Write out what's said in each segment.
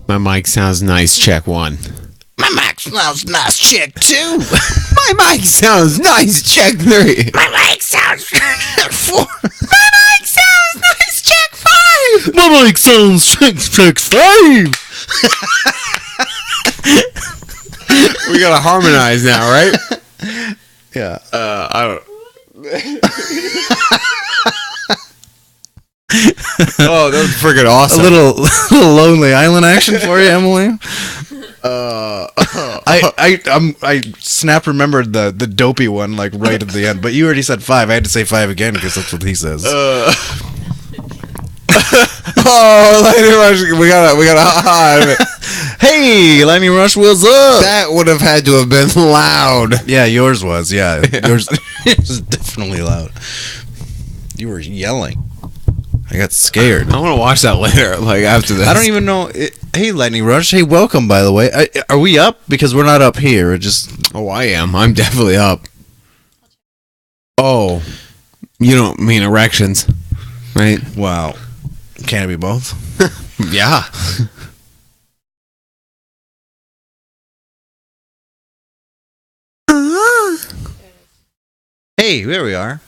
My mic sounds nice. Check 1. My mic sounds nice. Check 2. My mic sounds nice. Check 3. My mic sounds 4. My mic sounds nice. Check 5. My mic sounds check 5. We gotta harmonize now, right? Yeah. I don't. Oh, that was freaking awesome. A little Lonely Island action for you, Emily. I snap remembered the dopey one like right at the end, but you already said 5. I had to say 5 again because that's what he says. Oh, Lightning Rush, we got Hey, Lightning Rush, what's up? That would have had to have been loud. Yeah, yours was. Yeah, yours was definitely loud. You were yelling. I got scared. I want to watch that later, like after this. I don't even know. Hey, Lightning Rush. Hey, welcome, by the way. Are we up? Because we're not up here. We're just... Oh, I am. I'm definitely up. Oh, you don't mean erections, right? Wow. Can it be both? Yeah. Hey, there we are.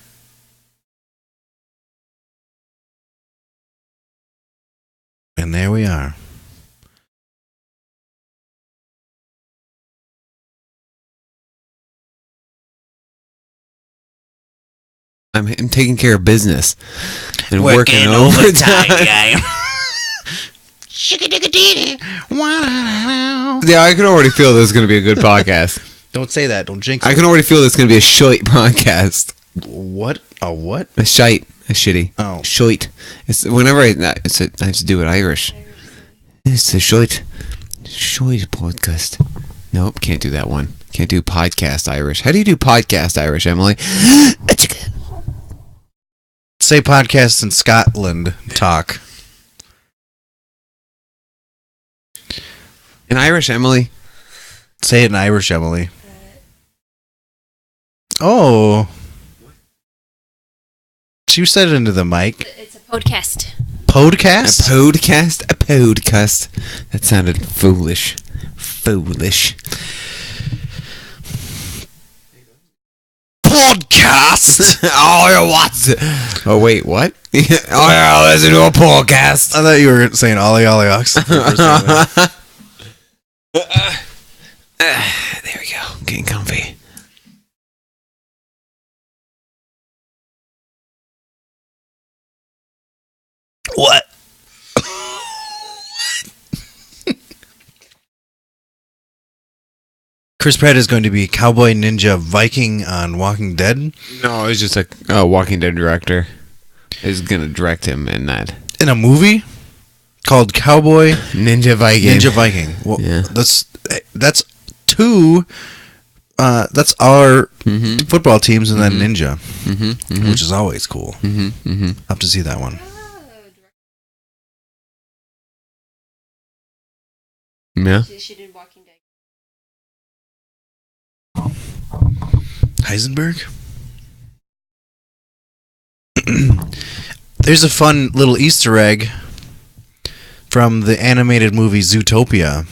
And there we are. I'm taking care of business and working overtime. Yeah, I can already feel this is going to be a good podcast. Don't say that. Don't jinx it. I can already feel this is going to be a shite podcast. What? A what? A shite. A shitty. Oh. Shite. It's whenever I have to do it Irish. It's a shite podcast. Nope, can't do that one. Can't do podcast Irish. How do you do podcast Irish, Emily? Say podcast in Scotland talk. In Irish, Emily. Say it in Irish, Emily. Oh. She said it into the mic. It's a podcast. Podcast? A podcast? A podcast. That sounded foolish. Foolish. Podcast? Oh, what? Oh, wait, what? Oh, yeah, listen to a podcast. I thought you were saying Ollie Ollie Ox. There we go. Getting comfy. What? Chris Pratt is going to be Cowboy Ninja Viking on Walking Dead. No, it's just a Walking Dead director is going to direct him in that. In a movie called Cowboy Ninja Viking. Ninja Viking. Well, Yeah. That's two. That's our football teams and then Ninja, which is always cool. I'll have to see that one. Yeah. She did Walking Dead. Heisenberg? There's a fun little Easter egg from the animated movie Zootopia.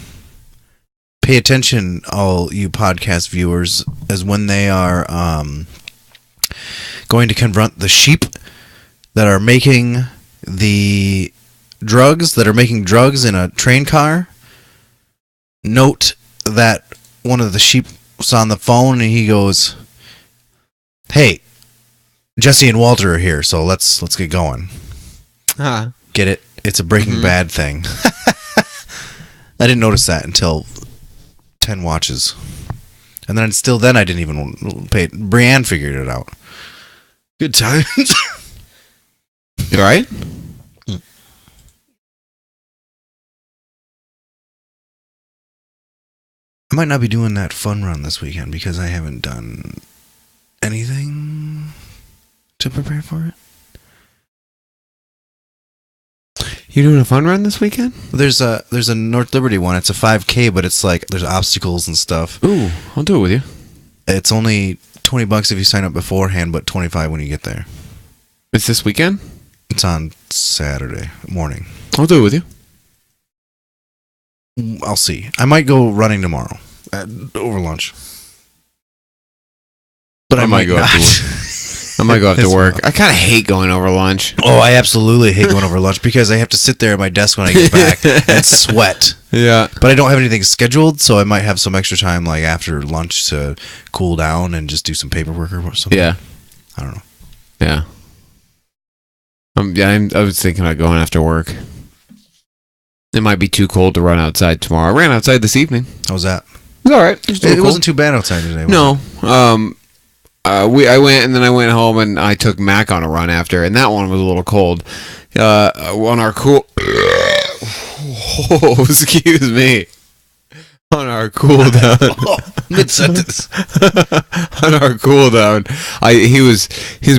Pay attention, all you podcast viewers, as when they are going to confront the sheep that are making the drugs, in a train car. Note that one of the sheep was on the phone and he goes, "Hey, Jesse and Walter are here, so let's get going." Huh. Get it? It's a Breaking Bad thing. I didn't notice that until 10 watches. And then I didn't even pay it. Brienne figured it out. Good times. You alright? I might not be doing that fun run this weekend because I haven't done anything to prepare for it. You doing a fun run this weekend? There's a North Liberty one. It's a 5K, but it's like there's obstacles and stuff. Ooh, I'll do it with you. It's only $20 if you sign up beforehand, but $25 when you get there. It's this weekend? It's on Saturday morning. I'll do it with you. I'll see. I might go running tomorrow over lunch. But I might go not. after work. I might go after It's work. fine. I kind of hate going over lunch. Oh, I absolutely hate going over lunch because I have to sit there at my desk when I get back and sweat. Yeah. But I don't have anything scheduled, so I might have some extra time like after lunch to cool down and just do some paperwork or something. Yeah. I don't know. Yeah. I was thinking about going after work. It might be too cold to run outside tomorrow. I ran outside this evening. How was that? It was all right. It wasn't too bad outside today. Was No. I went and then I went home and I took Mac on a run after, and that one was a little cold. On our cool. Oh, excuse me. On our cool down. Mid sentence. On our cool down, he was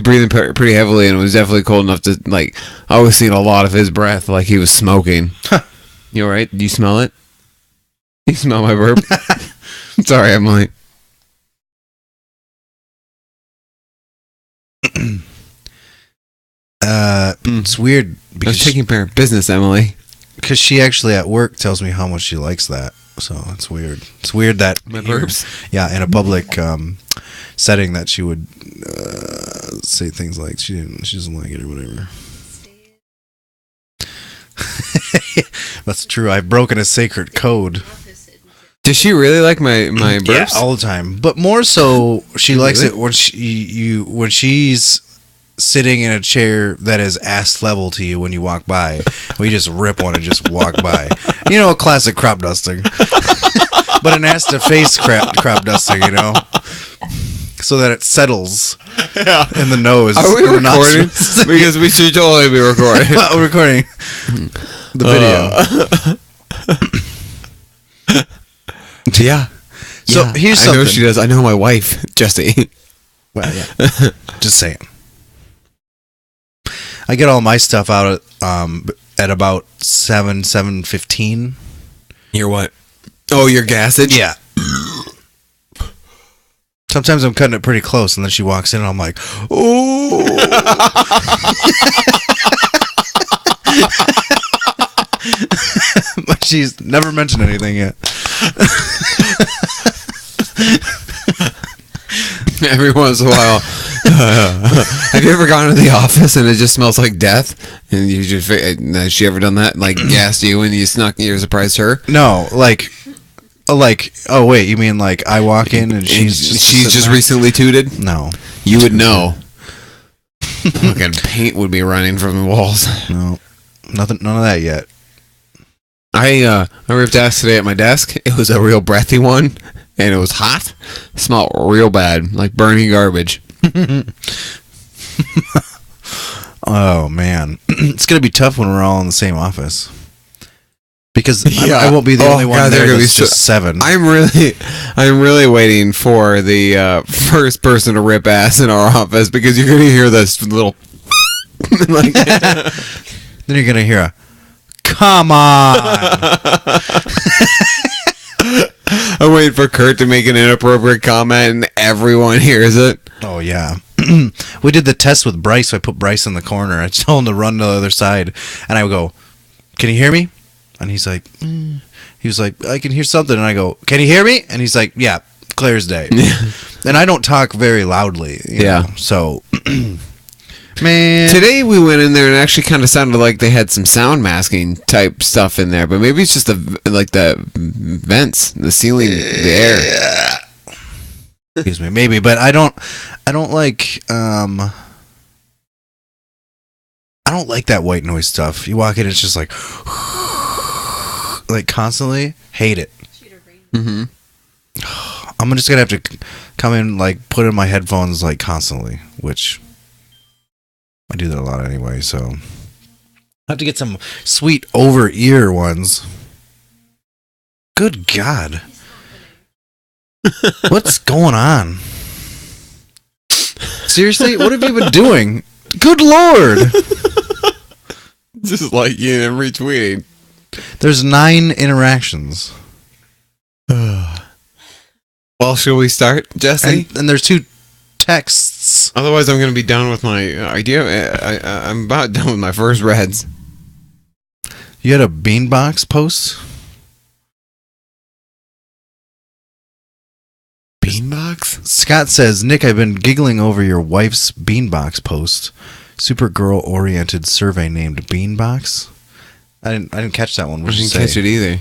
breathing pretty heavily, and it was definitely cold enough to like. I was seeing a lot of his breath, like he was smoking. You all right? Do you smell it? You smell my burp? Sorry, Emily. It's weird I was because taking care of business, Emily. she actually at work tells me how much she likes that. So it's weird. It's weird that My burps. Yeah, in a public setting that she would say things like she doesn't like it or whatever. That's true. I've broken a sacred code. Does she really like my burps? Yeah, all the time. But more so, she likes Really? it when she's sitting in a chair that is ass level to you when you walk by. We just rip one and just walk by. You know, a classic crop dusting. But an ass to face crop dusting, you know, so that it settles in the nose. Are we in the recording? nostrils. Because we should totally be recording. Well, we're recording the video. Yeah. So Yeah. here's I something. know she does. I know my wife, Jesse. Well, yeah. Just saying. I get all my stuff out at about 7:15. You're what? Oh, your gassage? Yeah. Sometimes I'm cutting it pretty close, and then she walks in, and I'm like, "Oh." But she's never mentioned anything yet. Every once in a while. Have you ever gone to the office and it just smells like death? And you just has she ever done that? Like gassed you and you surprised her? No, like, oh wait, you mean like I walk in and she's just recently tooted? No, You would know. Fucking paint would be running from the walls. no, nothing, none of that yet. I ripped ass today at my desk. It was a real breathy one, and it was hot. It smelled real bad, like burning garbage. Oh man, it's gonna be tough when we're all in the same office because I won't be the only one there. There's just 7. I'm really waiting for the first person to rip ass in our office because you're gonna hear this little like. Then you're gonna hear a "Come on." I'm waiting for Kurt to make an inappropriate comment and everyone hears it. Oh yeah. We did the test with Bryce. So I put Bryce in the corner. I told him to run to the other side, and I would go, "Can you hear me?" And he's like, he was like, "I can hear something." And I go, "Can you hear me?" And he's like, "Yeah, clear as day." And I don't talk very loudly. You know, so, man. Today we went in there and it actually kind of sounded like they had some sound masking type stuff in there, but maybe it's just the vents, the ceiling, the air. Excuse me, maybe, but I don't like I don't like that white noise stuff. You walk in, it's just like constantly. Hate it. Mm-hmm. I'm just gonna have to come in, like, put in my headphones like constantly, which I do that a lot anyway. So I have to get some sweet over ear ones. Good God. What's going on? Seriously, what have you been doing? Good Lord. Just like you and retweeting. There's 9 interactions. Well, shall we start, Jesse? And there's 2 texts. Otherwise, I'm going to be done with my idea. I'm about done with my first reds. You had a Beanbox post? Beanbox? Scott says, Nick, I've been giggling over your wife's Beanbox post. Super girl-oriented survey named Beanbox. I didn't catch that one. What I did you didn't say? catch it either.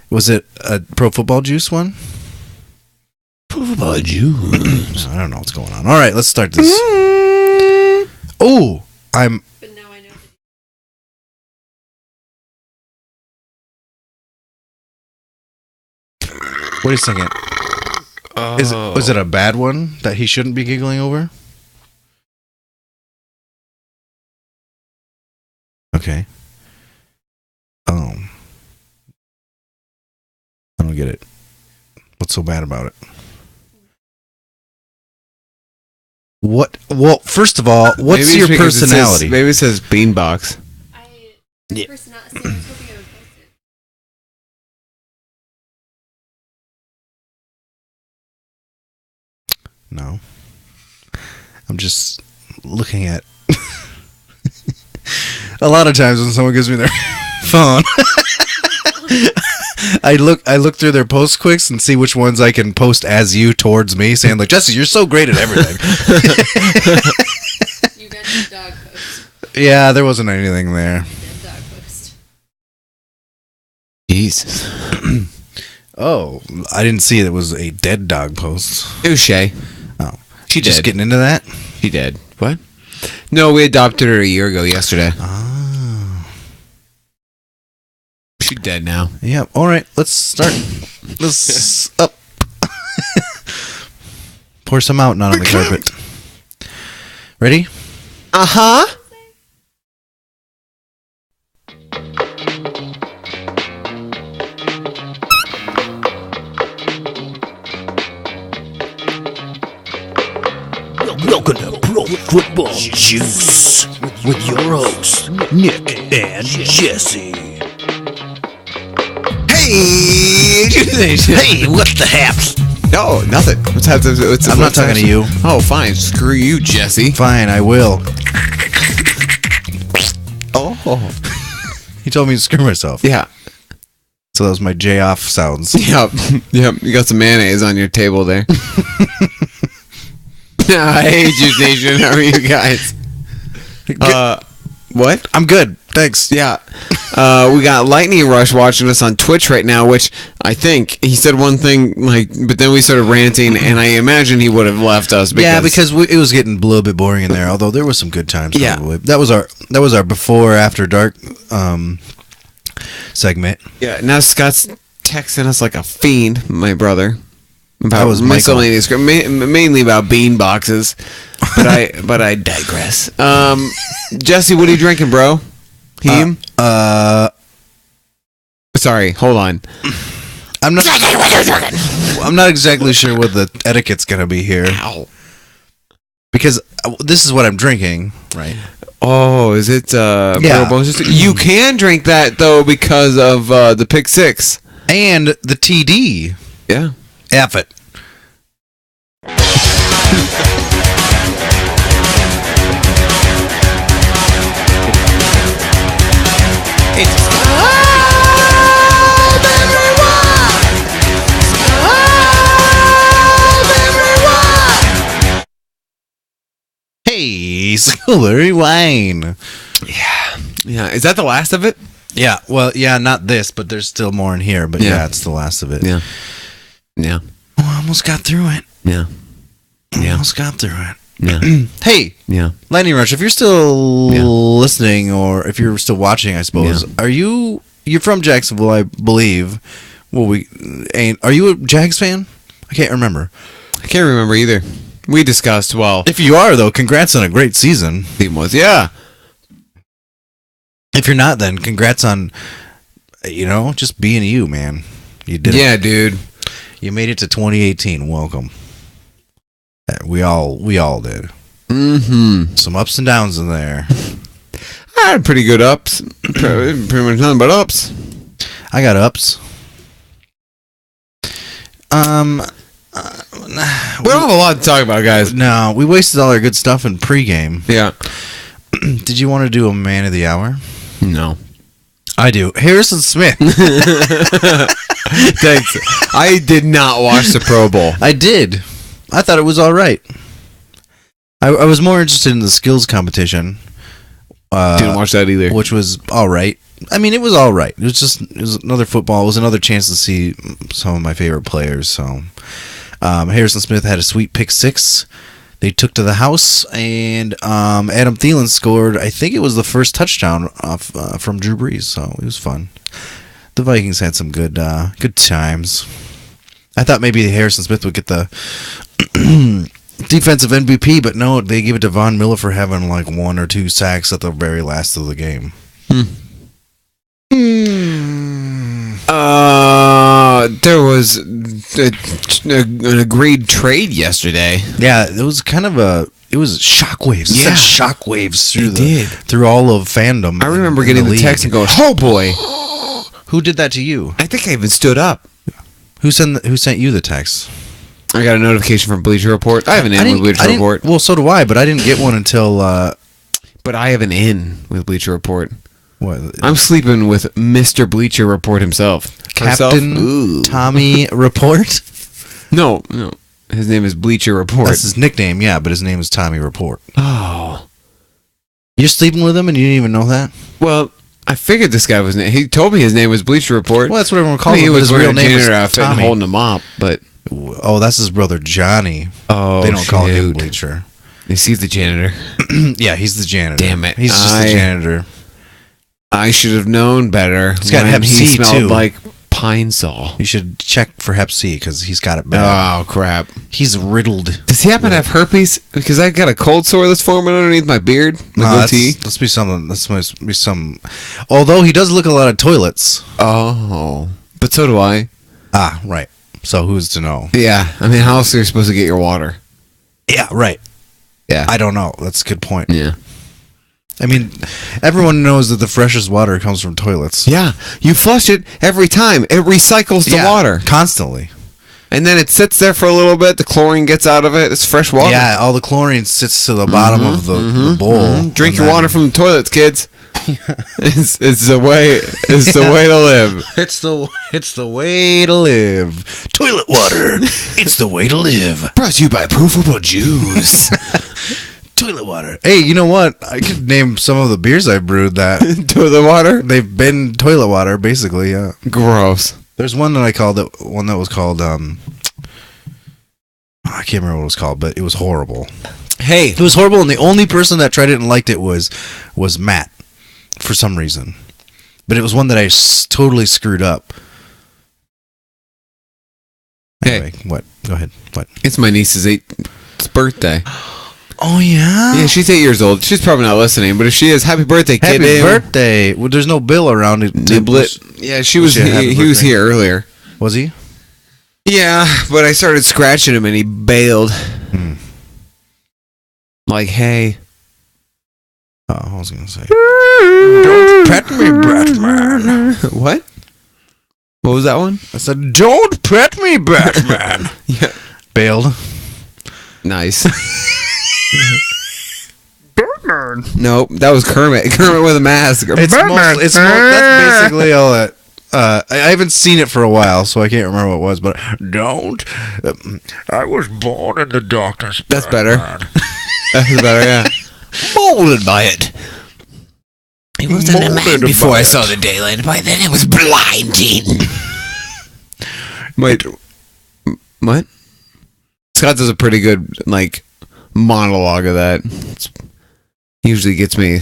Was it a Pro Football Juice one? Pro Football Juice. I don't know what's going on. All right, let's start this. Oh, I'm... But now I know. Wait a second. Was it a bad one that he shouldn't be giggling over? Okay. I don't get it. What's so bad about it? What? Well, first of all, what's Maybe your it's because personality? Maybe it says Beanbox. My personality. See, I was hoping I would post it. No. I'm just looking at. A lot of times when someone gives me their phone, I look through their post quicks and see which ones I can post as you towards me, saying like, Jesse, you're so great at everything. You mentioned dog post. Yeah, there wasn't anything there. Dead dog post. Jesus. Oh, I didn't see it was a dead dog post. It was Shay. Oh, She just did. getting into that. She did. What? No, we adopted her a year ago yesterday. Oh, She's dead now. yeah. All right, let's start. Let's up. Pour some out, not on the carpet. Ready? Uh-huh. Welcome to Pro Football Juice with your hosts, Nick and Jesse. Hey! Hey, what the haps? No, nothing. What's happening? I'm not talking to you. Oh, fine. Screw you, Jesse. Fine, I will. Oh. He told me to screw myself. Yeah. So that was my J off sounds. Yep. Yep. You got some mayonnaise on your table there. I hate you, Nation. How are you guys? What? I'm good. Thanks. Yeah. We got Lightning Rush watching us on Twitch right now, which I think he said one thing, but then we started ranting, and I imagine he would have left us. Because it was getting a little bit boring in there. Although there was some good times. Yeah. Probably. That was our before after dark segment. Yeah. Now Scott's texting us like a fiend, my brother. That was Michael. Miscellaneous, mainly about bean boxes, but I digress. Jesse, what are you drinking, bro? Heme? Sorry, hold on. I'm not exactly sure what the etiquette's gonna be here. Ow. Because this is what I'm drinking, right? Oh, is it Yeah. You can drink that though because of the pick six. And the TD. Yeah. F it. Hey, Scullery Wine. Yeah. Is that the last of it? Yeah, well, yeah, not this, but there's still more in here. But Yeah. yeah, it's the last of it. Yeah. Yeah. Oh, I almost got through it. Yeah. Yeah. Almost got through it. Yeah. Hey, Yeah. Lightning Rush, if you're still Yeah. listening or if you're still watching, I suppose, you're from Jacksonville, I believe. Well, are you a Jags fan? I can't remember. I can't remember either. We discussed, well, If you are, though, congrats on a great season. team was, yeah. If you're not, then congrats on, just being you, man. You did it. Yeah, dude. You made it to 2018. Welcome. We all did. Mm-hmm. Some ups and downs in there. I had pretty good ups. Pretty much nothing but ups. I got ups. We don't have a lot to talk about, guys. No, we wasted all our good stuff in pregame. Yeah. Did you want to do a man of the hour? No. I do. Harrison Smith. Thanks. I did not watch the Pro Bowl. I did. I thought it was all right. I was more interested in the skills competition. Didn't watch that either. Which was all right. I mean, it was all right. It was another football. It was another chance to see some of my favorite players. So, Harrison Smith had a sweet pick six. They took to the house, and Adam Thielen scored. I think it was the first touchdown from Drew Brees. So it was fun. The Vikings had some good times. I thought maybe Harrison Smith would get the defensive MVP, but no, they gave it to Von Miller for having like 1 or 2 sacks at the very last of the game. There was an agreed trade yesterday. Yeah, it was kind of it was shockwaves. It Yeah. sent shockwaves through It did. through all of fandom. I remember in getting the league. text and going, "Oh boy!" Who did that to you? I think I even stood up. Who sent you the text? I got a notification from Bleacher Report. I have an in with Bleacher Report, Well, so do I, but I didn't get one until but I have an in with Bleacher Report. what? I'm sleeping with Mr. Bleacher Report himself. Captain Ooh. Tommy Report. No. His name is Bleacher Report. That's his nickname, yeah, but his name is Tommy Report. Oh. You're sleeping with him, and you didn't even know that? Well, I figured this guy was. He told me his name was Bleacher Report. Well, that's what everyone I calls mean, he him. But was his real wearing a name is janitor outfit and Tommy. holding a mop, but Oh, that's his brother Johnny. oh, They don't call him shoot. Bleacher. Is he the janitor? Yeah, he's the janitor. Damn it. He's just the janitor. I should have known better. He's got when Hep he C, smelled too. like pine sol. You should check for Hep C because he's got it bad. Oh crap! He's riddled. Does he happen to have herpes? Because I got a cold sore that's forming underneath my beard, my No, goatee. Let's be something. This must be some. Although he does look a lot of toilets. Oh, but so do I. Ah, right. So who's to know? Yeah, I mean, how else are you supposed to get your water? Yeah, right. Yeah, I don't know. That's a good point. yeah, I mean, everyone knows that the freshest water comes from toilets. yeah. You flush it every time; it recycles the Yeah, water, constantly. and then it sits there for a little bit. The chlorine gets out of it. It's fresh water. Yeah, all the chlorine sits to the bottom of the bowl. Drink And your then- water from the toilets, kids. it's the way. It's the way to live. It's the way to live. Toilet water. It's the way to live. Brought to you by Provable Juice. Toilet water. Hey, you know what? I could name some of the beers I've brewed that Toilet water. they've been toilet water, basically. Yeah. Gross. There's one that I called it. One that was called. I can't remember what it was called, but it was horrible. Hey, It was horrible, and the only person that tried it and liked it was Matt, for some reason. But it was one that I totally screwed up. Hey. Anyway, what? Go ahead. What? it's my niece's 8th birthday. Oh yeah. Yeah, she's 8 years old. She's probably not listening, but if she is, happy birthday, kid. Happy birthday! Well, there's no Bill around it. Niblet. Yeah, she was. Was she a happy He was birthday? here earlier. Was he? Yeah, but I started scratching him and he bailed. Hmm. Like, hey. Oh, I was gonna say. Don't pet me, Batman. What? What was that one? I said, "Don't pet me, Batman." Yeah. Bailed. Nice. Batman. Nope, that was Kermit. Kermit with a mask. That's basically all that. I haven't seen it for a while, so I can't remember what it was. But don't. I was born in the darkness. That's better. Batman. That's better, yeah. Molded by it. It wasn't a man Molded before by I it. saw the daylight. By then it was blinding. Wait, what? Scott does a pretty good like monologue of that. Usually gets me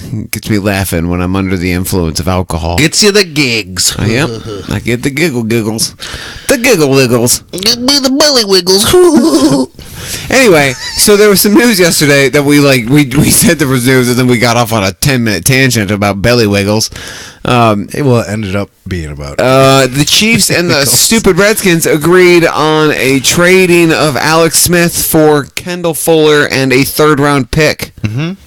laughing when I'm under the influence of alcohol. Gets you the gigs. Yep, I get the giggles, the giggle wiggles. Give me the belly wiggles. Anyway, so there was some news yesterday that we said there was news, and then we got off on a 10-minute tangent about belly wiggles. It ended up being about. The Chiefs and the stupid Redskins agreed on a trading of Alex Smith for Kendall Fuller and a 3rd-round pick. Mhm.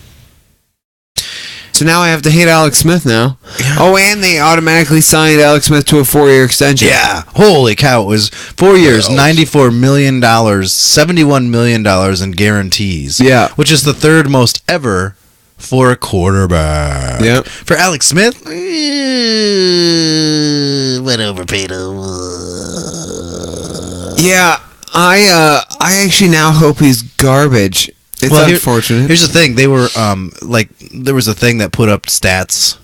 So now I have to hate Alex Smith now. Yeah. Oh, and they automatically signed Alex Smith to a 4-year extension. Yeah, holy cow! It was 4 years, $94 million, $71 million in guarantees. Yeah. which is the 3rd most ever for a quarterback. Yep. For Alex Smith, Went overpaid. Yeah, I actually now hope he's garbage. It's unfortunate. Here's the thing: they were there was a thing that put up stats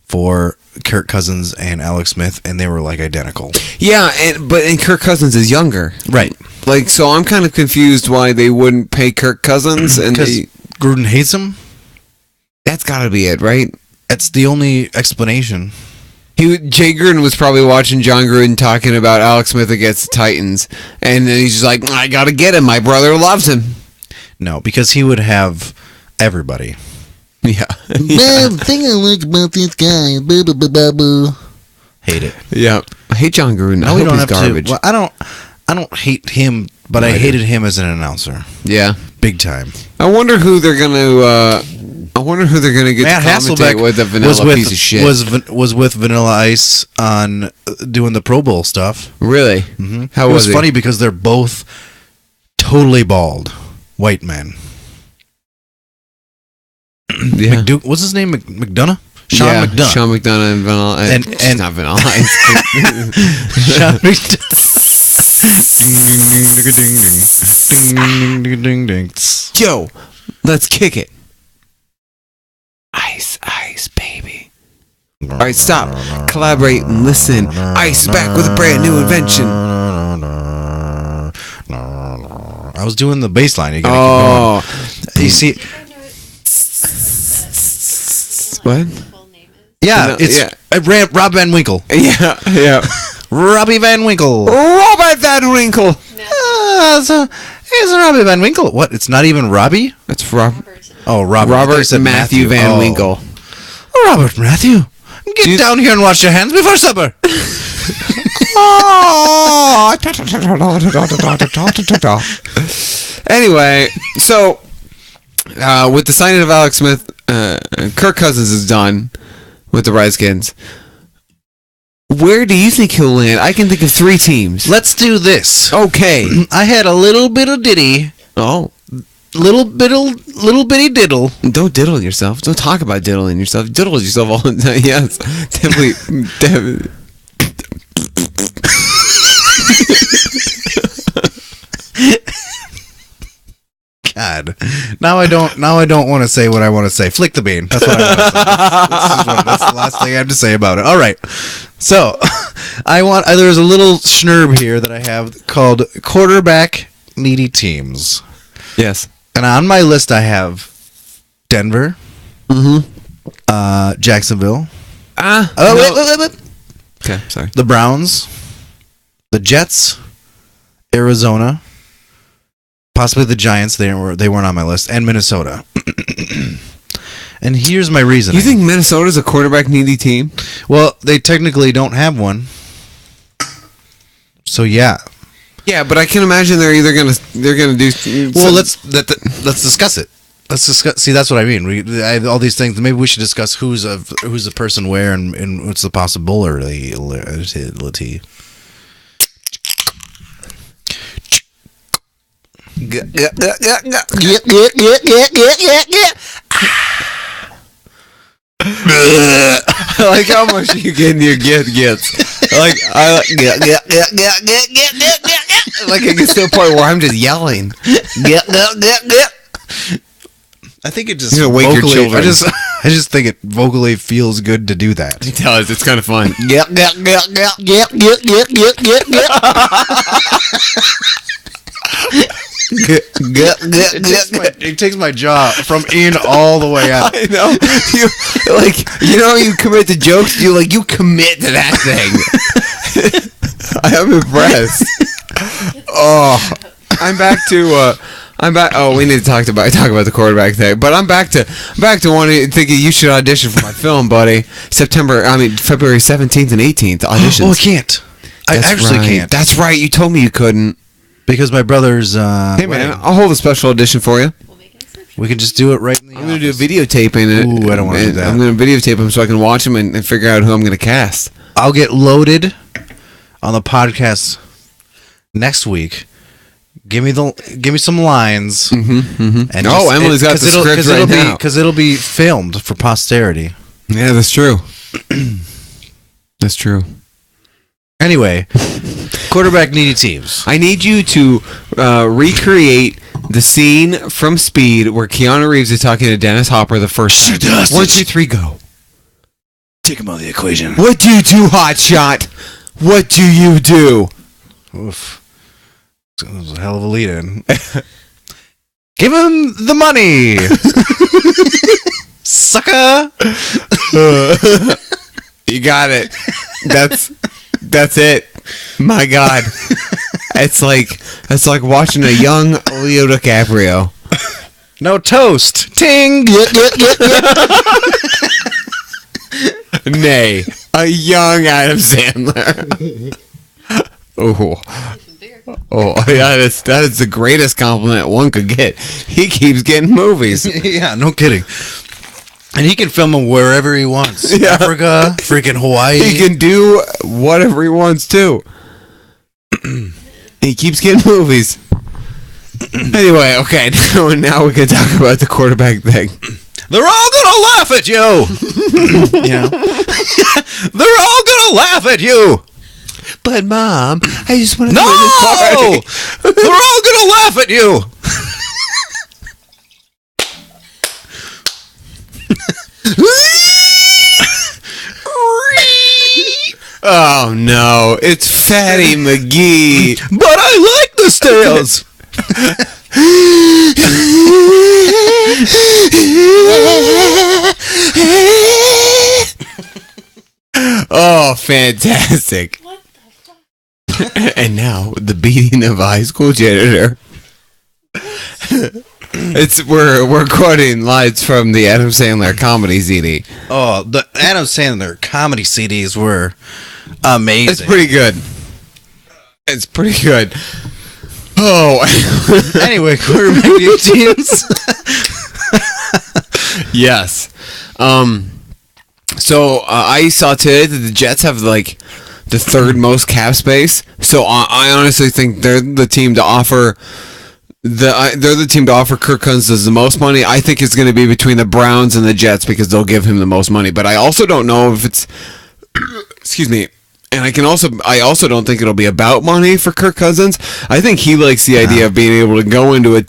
for Kirk Cousins and Alex Smith, and they were like identical. Yeah, but Kirk Cousins is younger, Right. like, so I'm kind of confused why they wouldn't pay Kirk Cousins, and Because Gruden hates him. that's got to be it, right? That's the only explanation. Jay Gruden was probably watching John Gruden talking about Alex Smith against the Titans, and then he's just like, I gotta get him. My brother loves him. No, because he would have everybody. Yeah. The thing I like about this guy, Hate it. Yeah. I hate John Gruden. I No, we hope don't he's have garbage. to. Well, I don't hate him, but I hated him as an announcer, Yeah. big time. I wonder who they're gonna. I wonder who they're gonna get Matt to commentate Hasselbeck with a vanilla piece of shit. Was with Vanilla Ice on doing the Pro Bowl stuff. Really? Mm-hmm. How it was was he? funny because they're both totally bald white men. Yeah. What's his name? McDonough? Sean McDonough. Sean McDonough and Vanilla. And- not Vanilla Ice. Sean McDonough. Joe, let's kick it. Ice, ice, baby. All right, stop. Collaborate and listen. Ice back with a brand new invention. I was doing the bass line. You gotta keep going. You see, What? Full name is. yeah, it's Rob Van Winkle. Yeah, yeah. Robbie Van Winkle. Robert Van Winkle. It's Robbie Van Winkle. What? It's not even Robbie? That's Rob. Oh, Robert. I thought you Robert said Matthew Van Oh. Winkle. Oh, Robert Matthew. Get down here and wash your hands before supper. Anyway, so with the signing of Alex Smith, Kirk Cousins is done with the Redskins. Where do you think he'll land? I can think of 3 teams. Let's do this. Okay. I had a little bit of ditty. Oh, Little bitty diddle. don't diddle yourself. Don't talk about diddling yourself. Diddle yourself all the time. Yes, definitely. God. Now I don't want to say what I want to say. Flick the bean. That's what I want to say. That's the last thing I have to say about it. All right. So, there's a little schnurb here that I have called quarterback needy teams. Yes. And on my list I have Denver, Jacksonville, Wait. Okay, sorry. the Browns, the Jets, Arizona, possibly the Giants. They weren't on my list, and Minnesota. And here's my reasoning. You think Minnesota's a quarterback needy team? Well, they technically don't have one. So yeah. Yeah, but I can imagine they're gonna do. Well, let's discuss it. Let's discuss. See, that's what I mean. I have all these things. Maybe we should discuss who's a person where and what's the possibility. I like how much you get in your gets. Like like it gets to a point where I'm just yelling. I think it just You're gonna wake your vocally- children. I just think it vocally feels good to do that. It does. It's kind of fun. It takes my jaw from in all the way out. I know. You commit to jokes. You commit to that thing. I'm impressed. Oh, I'm back to. Oh, we need to talk about the quarterback thing. But I'm back to wanting thinking you should audition for my film, buddy. February 17th and 18th auditions. Oh, I can't. I That's actually right. can't. That's right. You told me you couldn't. Because my brother's. Hey man, I'll hold a special audition for you. We'll make an exception. We can just do it right in the I'm gonna do a videotaping. Ooh, I don't wanna do that. I'm gonna videotape him so I can watch him and figure out who I'm gonna cast. I'll get loaded on the podcast next week Give me some lines. Mm-hmm. And Oh, Emily's got the script right now. Because it'll be filmed for posterity. Yeah, that's true. That's true. Anyway, quarterback needy teams. I need you to recreate the scene from Speed where Keanu Reeves is talking to Dennis Hopper the first time. Fantastic. 1, 2, 3, go. Take him out of the equation. What do you do, Hotshot? What do you do? Oof. That was a hell of a lead-in. Give him the money, sucker. You got it. That's it. My God, it's like watching a young Leo DiCaprio. No toast. Ting. Nay, a young Adam Sandler. Oh, yeah, that is the greatest compliment one could get. He keeps getting movies. Yeah, no kidding. And he can film them wherever he wants. Yeah. Africa, freaking Hawaii. He can do whatever he wants to. He keeps getting movies. Anyway, okay, now we can talk about the quarterback thing. They're all gonna laugh at you. Yeah. They're all gonna laugh at you. But Mom, I just want to No! go to the party. They're all gonna laugh at you. Oh no, it's Fatty McGee. But I like the Stales. Oh, fantastic. What the fuck? And now the beating of a high school janitor. We're quoting lines from the Adam Sandler comedy CD. Oh, the Adam Sandler comedy CDs were amazing. It's pretty good. It's pretty good. Oh. Anyway, quarterback teams. Yes. So I saw today that the Jets have like the third most cap space. So I honestly think they're the team to offer. They're the team to offer Kirk Cousins the most money. I think it's going to be between the Browns and the Jets because they'll give him the most money. But I also don't know if it's. Excuse me. And I also don't think it'll be about money for Kirk Cousins. I think he likes the idea of being able to go into a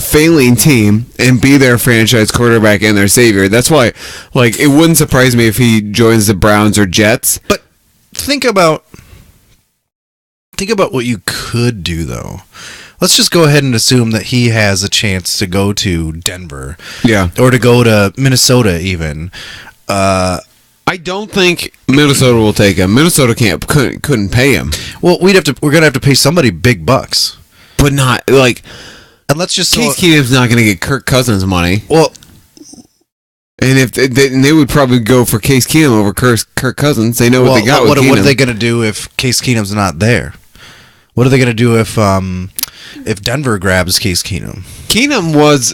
failing team, and be their franchise quarterback and their savior. That's why, like, it wouldn't surprise me if he joins the Browns or Jets. But think about what you could do, though. Let's just go ahead and assume that he has a chance to go to Denver. Yeah. Or to go to Minnesota, even. I don't think Minnesota will take him. Minnesota couldn't pay him. Well, we're gonna have to pay somebody big bucks. But not, like, And let's just Case Keenum's not going to get Kirk Cousins money. well, And if they would probably go for Case Keenum over Kirk Cousins. They know what they got with Keenum. what are they gonna do if Case Keenum's not there? What are they gonna do if Denver grabs Case Keenum? Keenum was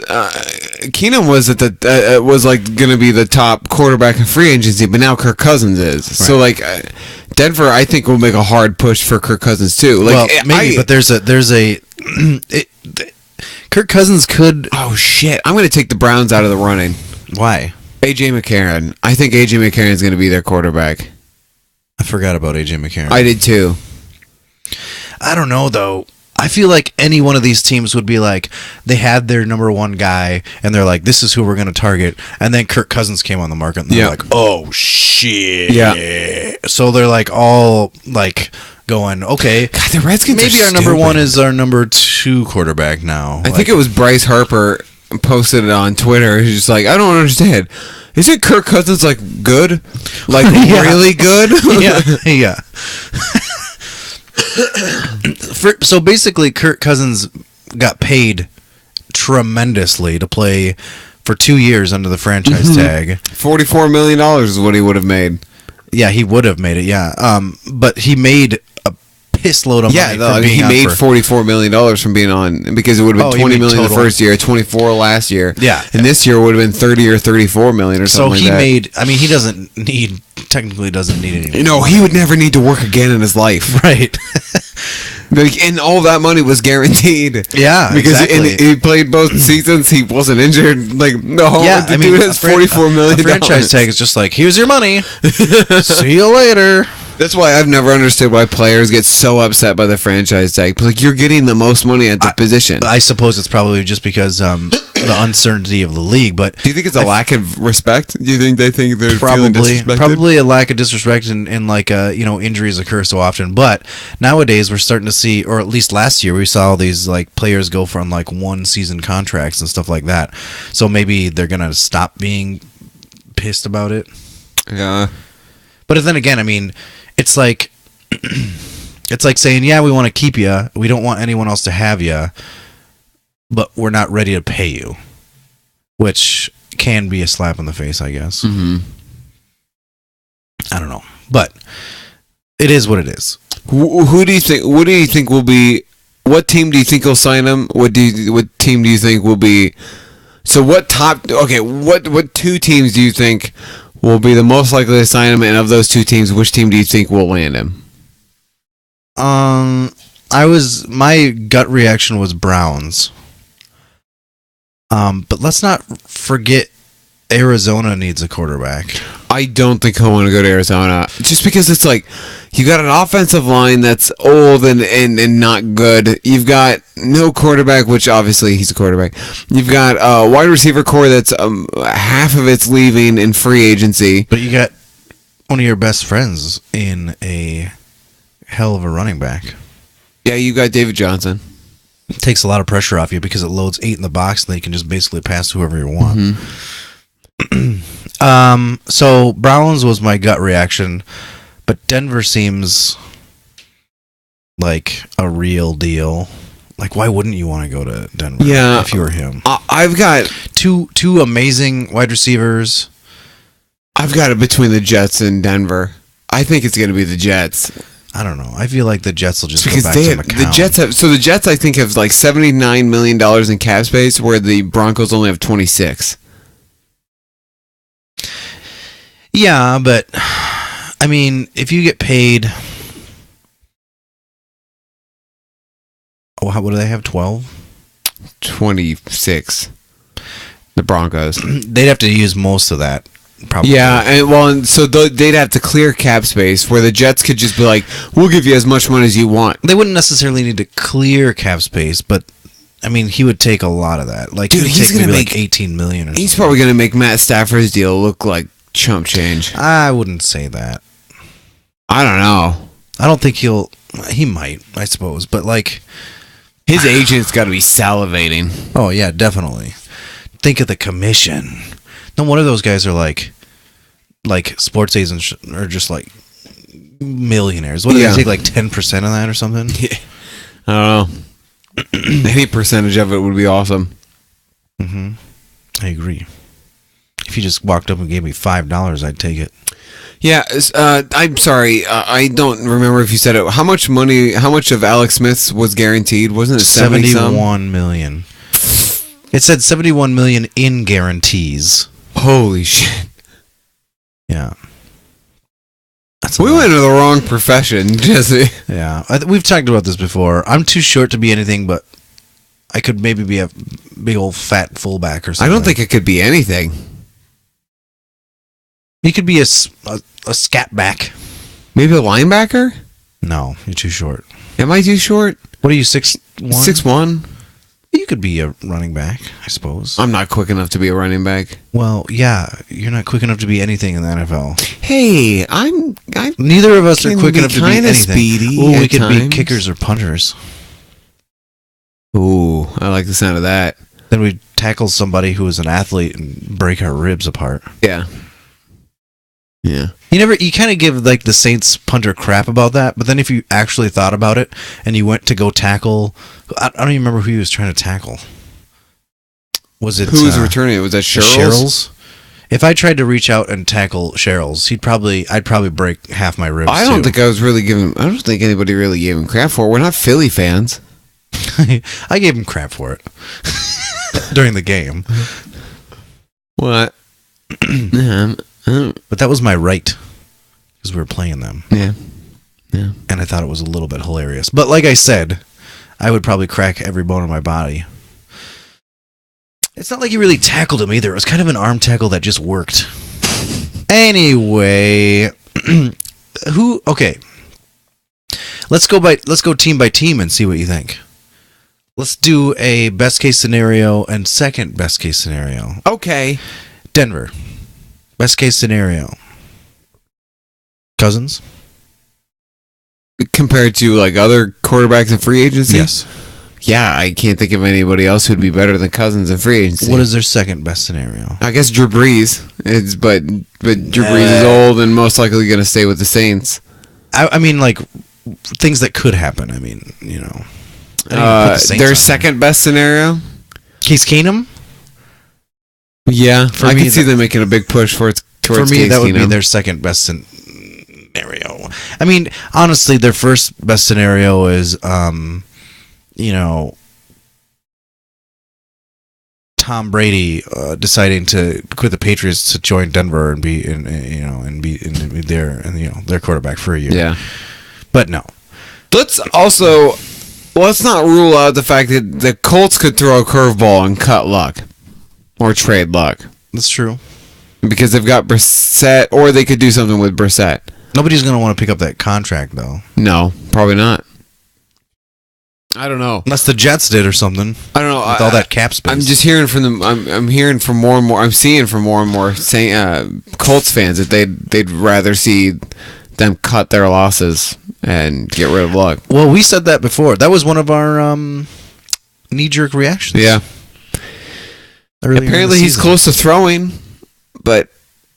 at the was like going to be the top quarterback in free agency, but now Kirk Cousins is. Right. So like Denver, I think will make a hard push for Kirk Cousins too. Like, well, maybe, but there's a Kirk Cousins could. Oh shit! I'm going to take the Browns out of the running. Why? AJ McCarron. I think AJ McCarron is going to be their quarterback. I forgot about AJ McCarron. I did too. I don't know though. I feel like any one of these teams would be like, they had their number one guy, and they're like, this is who we're going to target. And then Kirk Cousins came on the market, and they're like, oh, shit. Yeah. So they're like all like going, okay. God, the Redskins maybe our number one is our number two quarterback now. I think it was Bryce Harper posted it on Twitter. He's just like, I don't understand. Isn't Kirk Cousins like good? Like really good? Yeah. So basically, Kirk Cousins got paid tremendously to play for 2 years under the franchise tag. $44 million is what he would have made. Yeah, he would have made it. Yeah, but he made a piss load of Yeah, money. though, for being he on made for- $44 million from being on, because it would have Oh, been you $20 mean million the total? first year, 24 last year. Yeah. And this year would have been 30 or 34 million or So something he like that. made. I mean, he technically doesn't need any. No, he would never need to work again in his life. Right. Like, and all that money was guaranteed. Yeah, because exactly. he played both seasons. He wasn't injured. Like, no, Yeah, the I mean, dude has $44 million. A franchise tag is just like, here's your money. See you later. That's why I've never understood why players get so upset by the franchise tag. Like, you're getting the most money at the position. I suppose it's probably just because the uncertainty of the league, but Do you think it's a lack of respect? Do you think they think they're feeling disrespected? probably a lack of disrespect and like injuries occur so often. But nowadays we're starting to see, or at least last year we saw all these like players go from like 1 season contracts and stuff like that. So maybe they're gonna stop being pissed about it. Yeah. But then again, I mean, it's like it's like saying, yeah, we want to keep you, we don't want anyone else to have you, but we're not ready to pay you, which can be a slap in the face, I guess. Mm-hmm. I don't know, but it is what it is. Who do you think? What do you think will be? What team do you think will sign him? What team do you think will be? So what top? Okay, what 2 teams do you think will be the most likely to sign him? And of those 2 teams, which team do you think will land him? My gut reaction was Browns. But let's not forget Arizona needs a quarterback. I don't think he'll want to go to Arizona, just because it's like you got an offensive line that's old and not good. You've got no quarterback, which obviously he's a quarterback. You've got a wide receiver core that's half of it's leaving in free agency. But you got one of your best friends in a hell of a running back. Yeah, you got David Johnson. It takes a lot of pressure off you because it loads 8 in the box and then you can just basically pass to whoever you want. So Browns was my gut reaction, but Denver seems like a real deal. Like, why wouldn't you want to go to Denver? Yeah. If you were him. I've got Two amazing wide receivers. I've got it between the Jets and Denver. I think it's going to be the Jets. I don't know. I feel like the Jets will just Because go back to McCown. the Jets I think have like $79 million in cap space, where the Broncos only have 26. Yeah, but I mean, if you get paid, what do they have? 12? 26. The Broncos. They'd have to use most of that. Probably. Yeah, and so they'd have to clear cap space, where the Jets could just be like, "We'll give you as much money as you want." They wouldn't necessarily need to clear cap space, but I mean, he would take a lot of that. Like, Dude, he would he's take gonna maybe make- like 18 million or He's something. probably going to make Matt Stafford's deal look like chump change. I wouldn't say that. I don't know. I don't think he might, I suppose, but like, His agent's got to be salivating. oh yeah, definitely. Think of the commission. No wonder those guys are like sports agents are just like millionaires. What do Yeah. they take, like 10% of that or something? I don't know. Any percentage of it would be awesome. I agree. If you just walked up and gave me $5, I'd take it. Yeah, I'm sorry. I don't remember if you said it. How much of Alex Smith's was guaranteed? Wasn't it 70 some? 71 million. It said 71 million in guarantees. Holy shit. Yeah. That's a We lot. went into the wrong profession, Jesse. Yeah. We've talked about this before. I'm too short to be anything, but I could maybe be a big old fat fullback or I something. don't think it could be anything. He could be a scat back. Maybe a linebacker? No, you're too short. Am I too short? What are you, 6'1"? 6'1"? You could be a running back, I suppose. I'm not quick enough to be a running back. Well, yeah, you're not quick enough to be anything in the NFL. Hey, I'm Neither of us are Can quick be enough to be kinda anything. speedy Ooh, we at could be times. kickers or punters. Ooh, I like the sound of that. Then we'd tackle somebody who was an athlete and break our ribs apart. Yeah. Yeah. You kind of give like the Saints punter crap about that, but then if you actually thought about it and you went to go tackle, I don't even remember who he was trying to tackle. Was it Who was returning it? Was that Sherrills? Sherrills? If I tried to reach out and tackle Cheryl's, I'd probably break half my ribs. I don't think I was really giving. I don't think anybody really gave him crap for it. We're not Philly fans. I gave him crap for it during the game. What? But that was my right because we were playing them. Yeah. And I thought it was a little bit hilarious. But like I said, I would probably crack every bone in my body. It's not like he really tackled him either. It was kind of an arm tackle that just worked. Anyway, okay. Let's go team by team and see what you think. Let's do a best case scenario and second best case scenario. Okay. Denver. Best case scenario. Cousins? Compared to like other quarterbacks in free agency? Yes. Yeah, I can't think of anybody else who'd be better than Cousins in free agency. What is their second best scenario? I guess Drew Brees. But Drew Brees is old and most likely going to stay with the Saints. I mean, like, things that could happen. I mean, you know. Their second best scenario? Case Keenum? Yeah, I me, can see them making a big push towards for me, Case that would be Keenum. their second best scenario. I mean, honestly, their first best scenario is, you know, Tom Brady deciding to quit the Patriots to join Denver and be their quarterback for a year. Yeah, but no. Let's not rule out the fact that the Colts could throw a curveball and cut Luck or trade Luck. That's true. Because they've got Brissett, or they could do something with Brissett. Nobody's going to want to pick up that contract, though. No, probably not. I don't know. Unless the Jets did or something. I don't know. With all that cap space. I'm just hearing from them. I'm hearing from more and more. I'm seeing from more and more Colts fans that they'd rather see them cut their losses and get rid of Luck. Well, we said that before. That was one of our knee-jerk reactions. Yeah. Apparently he's close to throwing, but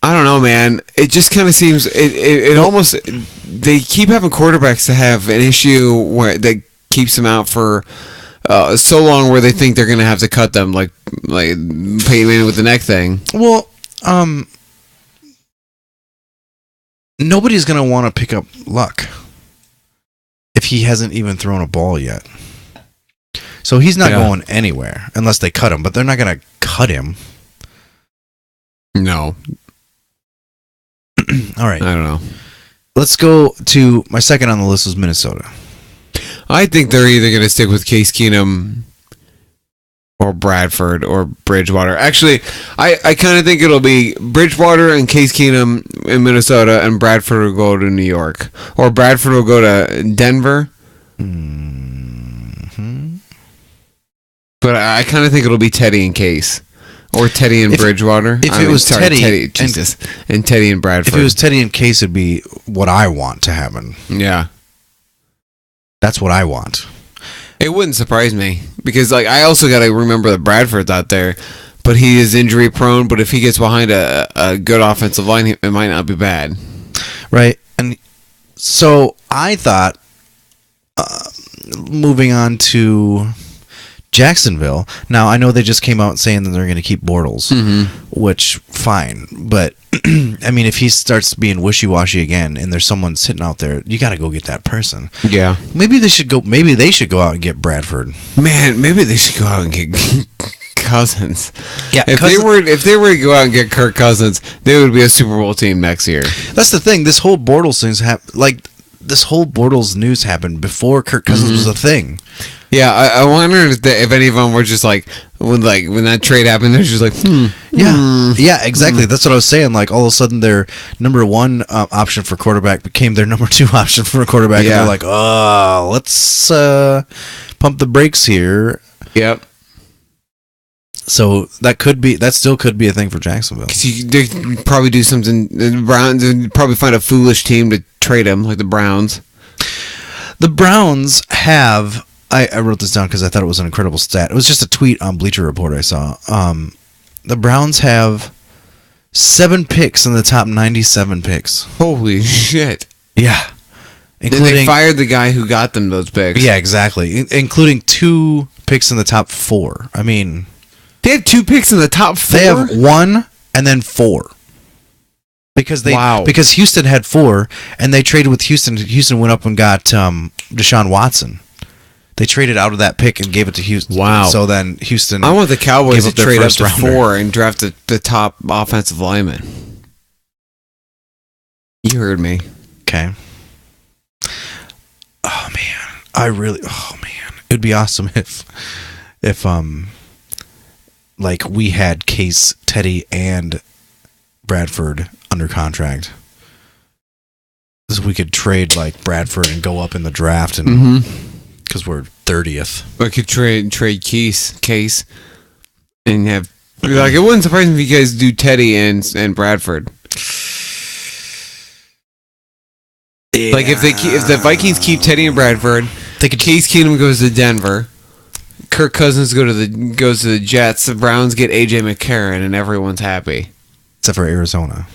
I don't know, man. It just kind of seems it almost they keep having quarterbacks to have an issue where that keeps them out for so long where they think they're going to have to cut them, like Peyton Manning with the neck thing. Well, nobody's going to want to pick up Luck if he hasn't even thrown a ball yet. So he's not going anywhere unless they cut him, but they're not going to cut him. No. All right. I don't know. Let's go to my second on the list was Minnesota. I think they're either going to stick with Case Keenum or Bradford or Bridgewater. Actually, I kind of think it'll be Bridgewater and Case Keenum in Minnesota, and Bradford will go to New York. Or Bradford will go to Denver. Mm-hmm. But I kind of think it'll be Teddy and Case. Or Teddy and Bridgewater. If it was Teddy Jesus. And Teddy and Bradford. If it was Teddy and Case, it'd be what I want to happen. Yeah. That's what I want. It wouldn't surprise me. Because I also got to remember that Bradford's out there. But he is injury prone. But if he gets behind a good offensive line, it might not be bad. Right. And so I thought, moving on to Jacksonville. Now, I know they just came out saying that they're going to keep Bortles, which, fine. But, I mean, if he starts being wishy-washy again and there's someone sitting out there, you got to go get that person. Yeah. Maybe they should go out and get Bradford. Man, maybe they should go out and get Cousins. Yeah, if they were to go out and get Kirk Cousins, they would be a Super Bowl team next year. That's the thing. This whole Bortles this whole Bortles news happened before Kirk Cousins was a thing. Yeah, I wonder if any of them were just when that trade happened, they're just like, Yeah, exactly. That's what I was saying. Like, all of a sudden, their number one option for quarterback became their number two option for a quarterback. Yeah. And they're like, oh, let's pump the brakes here. Yep. So that still could be a thing for Jacksonville. They could probably do something. The Browns would probably find a foolish team to trade him, like the Browns. The Browns have. I wrote this down because I thought it was an incredible stat. It was just a tweet on Bleacher Report I saw. The Browns have 7 picks in the top 97 picks. Holy shit! Yeah, And they fired the guy who got them those picks. Yeah, exactly. Including 2 picks in the top 4. I mean, they have 2 picks in the top 4. They have 1 and then 4. Because Wow. because Houston had 4, and they traded with Houston. Houston went up and got Deshaun Watson. They traded out of that pick and gave it to Houston. Wow. So then Houston. I want the Cowboys Give to up their trade up first to rounder. 4 and draft the top offensive lineman. You heard me. Okay. Oh man, it'd be awesome if like we had Case, Teddy, and Bradford under contract. So we could trade like Bradford and go up in the draft, and Mm-hmm. because we're 30th. I could trade Case, and have like it wouldn't surprise me if you guys do Teddy and Bradford. Like if the Vikings keep Teddy and Bradford, They could Case Keenum goes to Denver, Kirk Cousins goes to the Jets, the Browns get AJ McCarron, and everyone's happy. except for Arizona.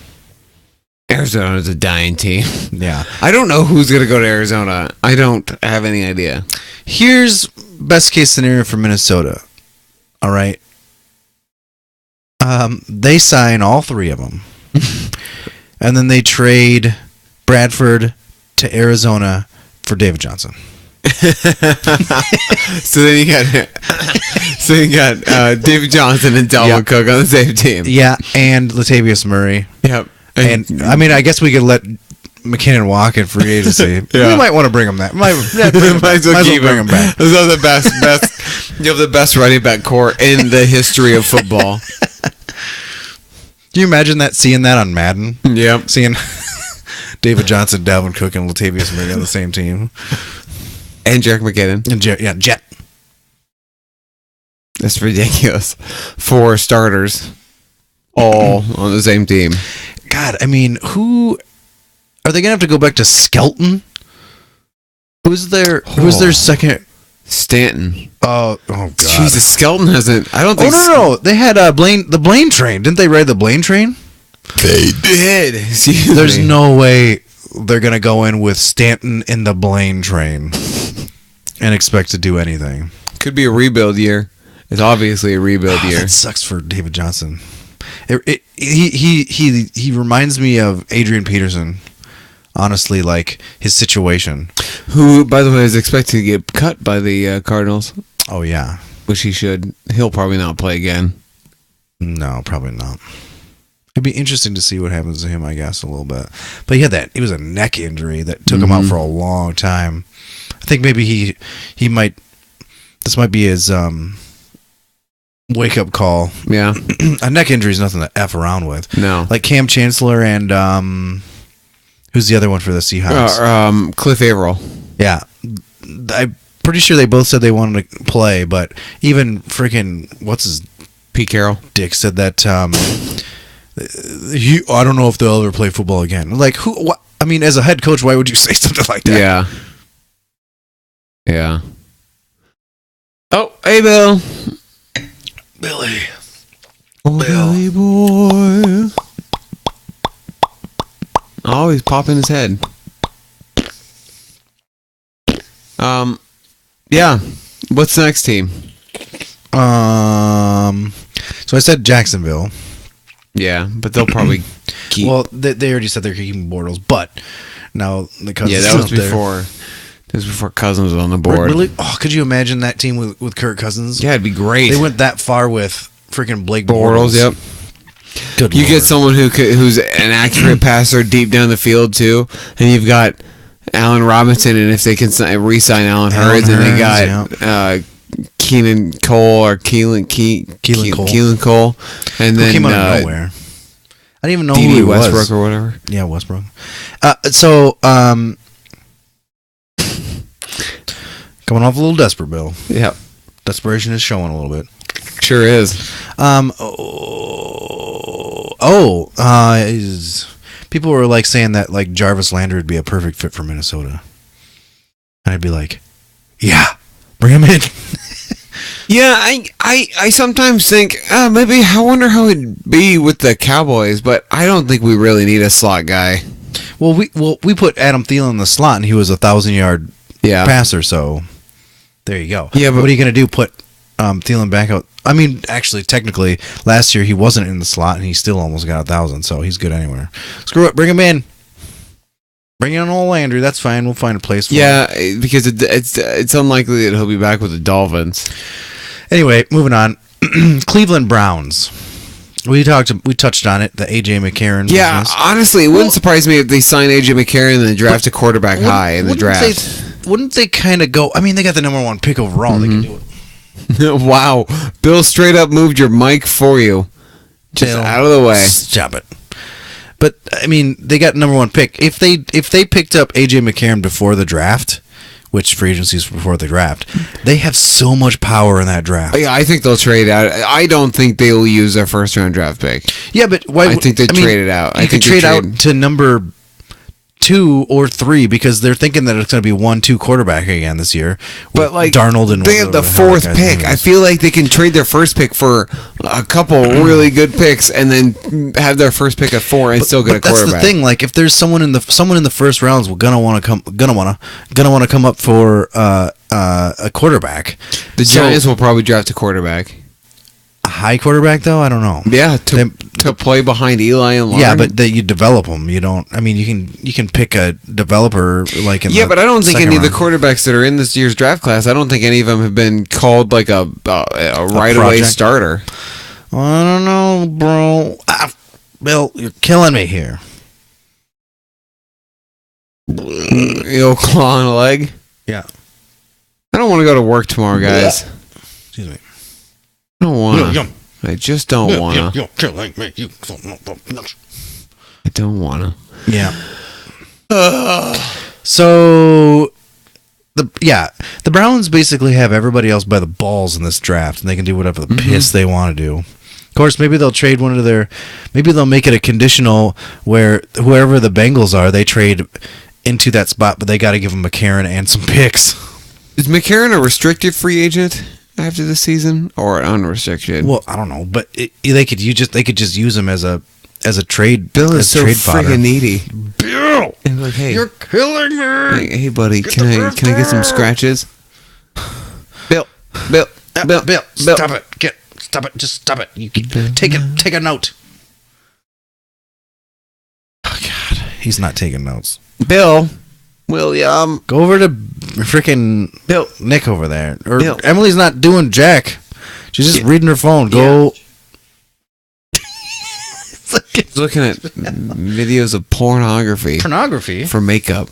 Arizona's a dying team. Yeah. I don't know who's gonna go to Arizona. I don't have any idea. Here's best case scenario for Minnesota. All right. They sign all 3 of them, and then they trade Bradford to Arizona for David Johnson. So then you got David Johnson and Dalvin Yeah. Cook on the same team. Yeah, and Latavius Murray. Yep. And I mean, I guess we could let McKinnon walk in free agency. Yeah. We might want to bring him back. Might Might as well keep bring him. him back. Those are the best. You have the best running back core in the history of football. Can you imagine that? Seeing that on Madden? Yep. Seeing David Johnson, Dalvin Cook, and Latavius Murray on the same team. And Jack McKinnon. And Jet. That's ridiculous. 4 starters, all on the same team. God, I mean, who are they gonna have to go back to? Skelton? Who's their second? Stanton. Oh God! Jesus, Skelton hasn't. I don't Oh think. no! They had the Blaine train. Didn't they ride the Blaine train? They did. Excuse There's me. no way they're gonna go in with Stanton in the Blaine train and expect to do anything. Could be a rebuild year. It's obviously a rebuild year. That sucks for David Johnson. He reminds me of Adrian Peterson. Honestly, like his situation. Who, by the way, is expected to get cut by the Cardinals, Oh yeah. which he should. He'll probably not play again. No, probably not. It'd be interesting to see what happens to him, I guess, a little bit. But yeah, it was a neck injury that took him out for a long time. I think maybe he might. This might be his wake up call. Yeah. A neck injury is nothing to f around with. No. Like Cam Chancellor and who's the other one for the Seahawks? Cliff Averill. Yeah, I'm pretty sure they both said they wanted to play, but even freaking what's his Pete Carroll. dick said that I don't know if they'll ever play football again. Like who? What? I mean, as a head coach, why would you say something like that? Yeah. Yeah. Oh, hey, Bill. Billy. Oh, Billy boy. Oh, he's popping his head. Yeah. What's the next team? So I said Jacksonville. Yeah, but they'll probably keep. Well, they already said they're keeping Bortles, but now the Cousins. yeah, that was up there. before. That was before Cousins was on the board. Really? Oh, could you imagine that team with Kirk Cousins? Yeah, it'd be great. They went that far with freaking Blake Bortles. Bortles. Yep. Good You Lord. get someone who's an accurate passer deep down the field too, and you've got Allen Robinson, and if they can re-sign Allen Hurts, and they got Keenan Cole or Keelan Cole, and Who then came out of nowhere. I didn't even know who D.D. he Westbrook was. or whatever. Yeah, Westbrook. Coming off a little desperate, Bill. Yeah, Desperation is showing a little bit. sure is. People were like saying that like Jarvis Landry would be a perfect fit for Minnesota, and I'd be like, yeah, bring him in. Yeah, I sometimes think maybe I wonder how it'd be with the Cowboys, but I don't think we really need a slot guy. Well, we put Adam Thielen in the slot, and he was 1,000-yard Yeah, passer. So there you go. Yeah, but what are you gonna do? Put Thielen back out. I mean, actually, technically, last year he wasn't in the slot, and he still almost got 1,000, so he's good anywhere. Screw it, bring him in. Bring in old Landry. That's fine. We'll find a place for him. Yeah, because it's unlikely that he'll be back with the Dolphins. Anyway, moving on. Cleveland Browns. We touched on it. The AJ McCarron. Yeah, business. honestly, it wouldn't surprise me if they sign AJ McCarron and then draft a quarterback high in the draft. Wouldn't they kind of go? I mean, they got the number 1 pick overall. They can do it. Wow, Bill straight up moved your mic for you, just Bill, out of the way. Stop it. But I mean, they got number 1 pick. If they picked up AJ McCarron before the draft, which free agencies before the draft, they have so much power in that draft. Yeah, I think they'll trade out. I don't think they will use their first round draft pick. Yeah, but why? I think they trade it out. You I could think they trade out to number 2 or 3 because they're thinking that it's going to be 1-2 quarterback again this year. But like Darnold and they have the whatever fourth that guy's pick. name I is. feel like they can trade their first pick for a couple really good picks, and then have their first pick at 4 and still get a quarterback. That's the thing. Like, if there's someone in the first rounds, we're gonna want to come up for a quarterback. The So, Giants will probably draft a quarterback. a high quarterback though. I don't know. Yeah, to play behind Eli and Lauren. Yeah, but that you develop them. You don't. I mean, you can pick a developer like in but I don't think second any of the round. quarterbacks that are in this year's draft class, I don't think any of them have been called like a right away project? starter. I don't know, bro. Bill, you're killing me here. Claw on a leg. Yeah. I don't want to go to work tomorrow, guys. Excuse me. I don't want to. I just don't want to. You're killing me. I don't want to. Yeah. So the Browns basically have everybody else by the balls in this draft, and they can do whatever the piss they want to do. Of course, maybe they'll trade one of their. Maybe they'll make it a conditional where whoever the Bengals are, they trade into that spot, but they got to give them McCarron and some picks. Is McCarron a restricted free agent after the season or unrestricted? Well, I don't know, but they could just use him as a trade. Bill as is so trade fodder. friggin' needy. Bill, And like, hey, you're killing me. hey, buddy, can I get some scratches? Bill, Stop it! Stop it! Just stop it! You take it. Take a note. Oh God, he's not taking notes. Bill, William, Go over to freaking Bill. Nick over there, or Bill. Emily's not doing jack. She's just reading her phone. Go. He's looking at videos of pornography Pornography, for makeup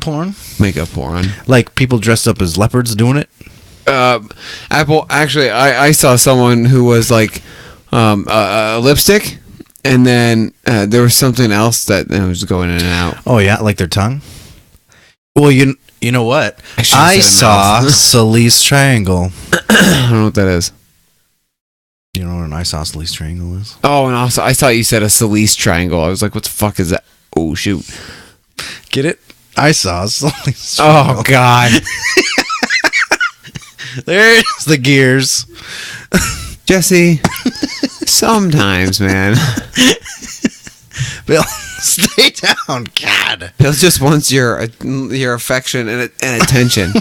porn, porn. like people dressed up as leopards doing it. Apple. Actually, I saw someone who was like a lipstick, and then there was something else that was going in and out. Oh yeah, like their tongue. Well, you know what? should've I said saw mouth. Solis triangle. I don't know what that is. You know what an isosceles triangle is? Oh, and also I thought you said a Solis triangle. I was like, what the fuck is that? Oh shoot! Get it? Isosceles triangle. Oh god, There's the gears. Jesse. Sometimes, man, Bill, stay down. God. Bill just wants your affection and attention.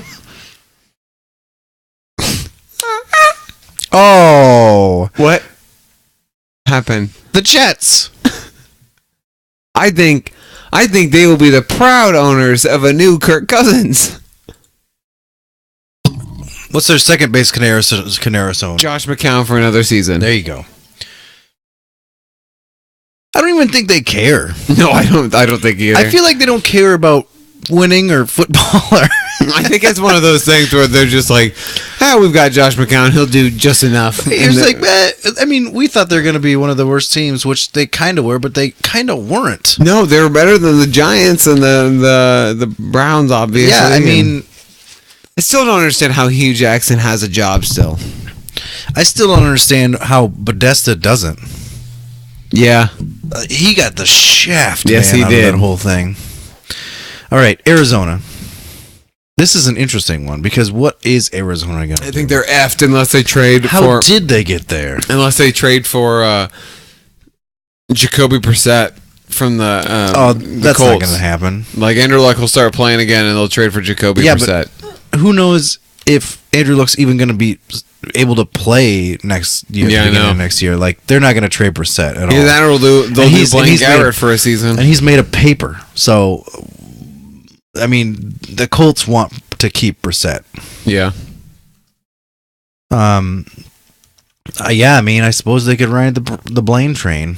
Oh, What happened? the Jets. I think they will be the proud owners of a new Kirk Cousins. What's their second base Canara zone? Josh McCown for another season. There you go. I don't even think they care. No, I don't think either. I feel like they don't care about winning or football. Or I think it's one of those things where they're just like, we've got Josh McCown. He'll do just enough. it's like, I mean, we thought they were going to be one of the worst teams, which they kind of were, but they kind of weren't. No, they were better than the Giants and the Browns, obviously. Yeah, I mean, I still don't understand how Hugh Jackson has a job still. I still don't understand how Podesta doesn't. Yeah. He got the shaft. Yes, man, he out did. Of that whole thing. All right, Arizona. This is an interesting one because what is Arizona going to do? I think they're effed unless they trade How did they get there? unless they trade for Jacoby Brissett from the That's Colts. not going to happen. Like Andrew Luck will start playing again, and they'll trade for Jacoby Yeah, Brissett. Who knows? if Andrew Luck's even going to be able to play next year. Yeah, I know. Next year, like they're not going to trade Brissett at all. Either that or they'll do he's Blaine made Gabbert a- for a season. And he's made a paper. So, I mean, the Colts want to keep Brissett. Yeah. Yeah, I mean, I suppose they could ride the Blaine train.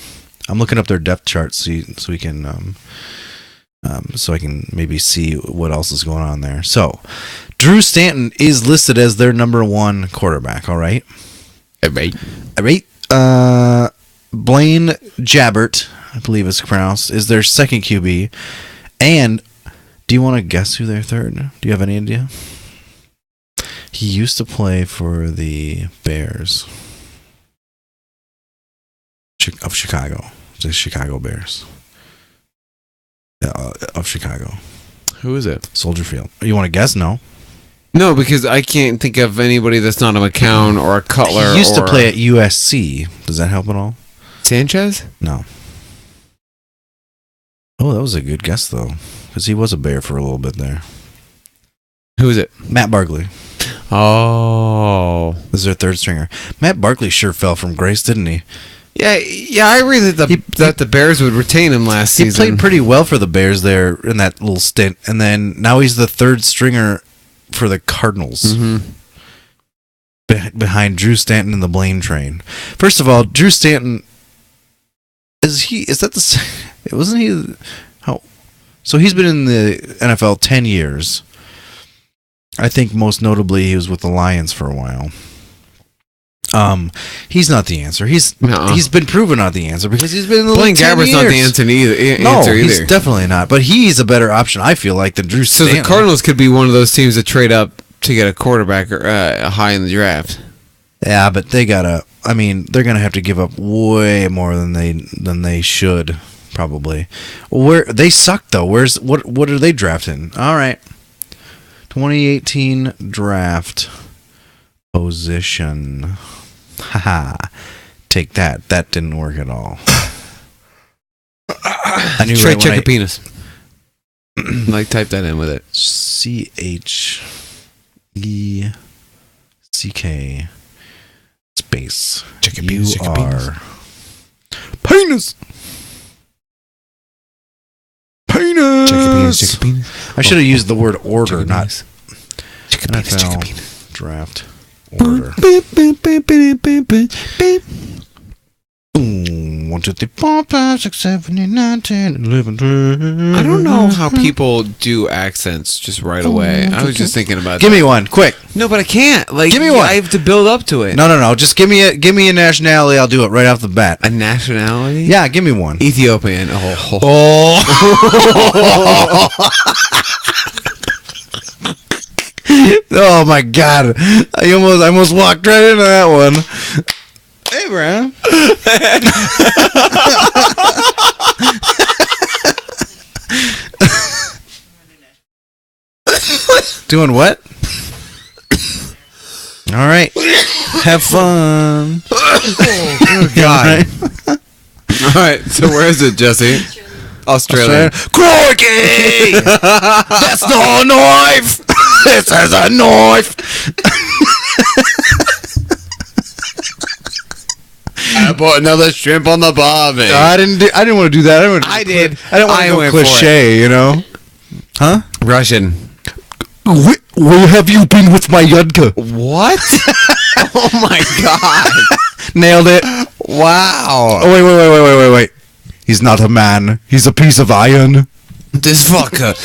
I'm looking up their depth chart so we can so I can maybe see what else is going on there. So, Drew Stanton is listed as their number 1 quarterback. All right. All right. Blaine Gabbert, I believe it's pronounced, is their second QB. And do you want to guess who their third? Do you have any idea? He used to play for the Bears of Chicago. The Chicago Bears. Of Chicago. Who is it? Soldier Field. You want to guess? No. No, because I can't think of anybody that's not a McCown or a Cutler. He used or to play at USC. Does that help at all? Sanchez? No. Oh, that was a good guess, though. Because he was a Bear for a little bit there. Who is it? Matt Barkley. Oh. This is their third stringer. Matt Barkley sure fell from grace, didn't he? Yeah, I read that the Bears would retain him last He season. played pretty well for the Bears there in that little stint. And then now he's the third stringer for the Cardinals. Mm-hmm. Behind Drew Stanton and the Blaine train. First of all, Drew Stanton, wasn't he, how, so he's been in the NFL 10 years. I think most notably he was with the Lions for a while. He's not the answer. He's been proven not the answer because he's been in the Blaine league 10 Gabbert's not the years. answer either. No, answer he's either. definitely not. But he's a better option, I feel like, than Drew So Stanton. the Cardinals could be one of those teams that trade up to get a quarterback high in the draft. Yeah, but they're gonna have to give up way more than they should, probably. Where they suck though. What are they drafting? All right. 2018 draft position. Haha. Take that. That didn't work at all. I knew Trey right when I- Penis. Like type that in with it. CHECK space. Chicken You penis, chicken penis. are penis. Penis. Chicken penis. I should have used the word order, Chicken not penis. Chicken penis, chicken NFL penis. draft order. Boom. 1, 2, 3, 4, 5, 6, 7, 8, 9, 10, 11, 12. I don't know how people do accents just right away. I was just thinking about Give that. me one, quick. No, but I can't. Like, Give me one. I have to build up to it. No. Just give me a nationality. I'll do it right off the bat. A nationality? Yeah, give me one. Ethiopian. Oh. Oh my God! I almost walked right into that one. Hey, Brian. Doing what? All right. Have fun. Oh, God. All right. So where is it, Jesse? Australia. Crikey! That's not a knife! This is a knife! I bought another shrimp on the barbie. I didn't want to do that. I did. I didn't want I to go went for cliche, you know? Huh? Russian. Where have you been with my Yudka? What? Oh my God. Nailed it. Wow. Oh, wait. He's not a man. He's a piece of iron. This vodka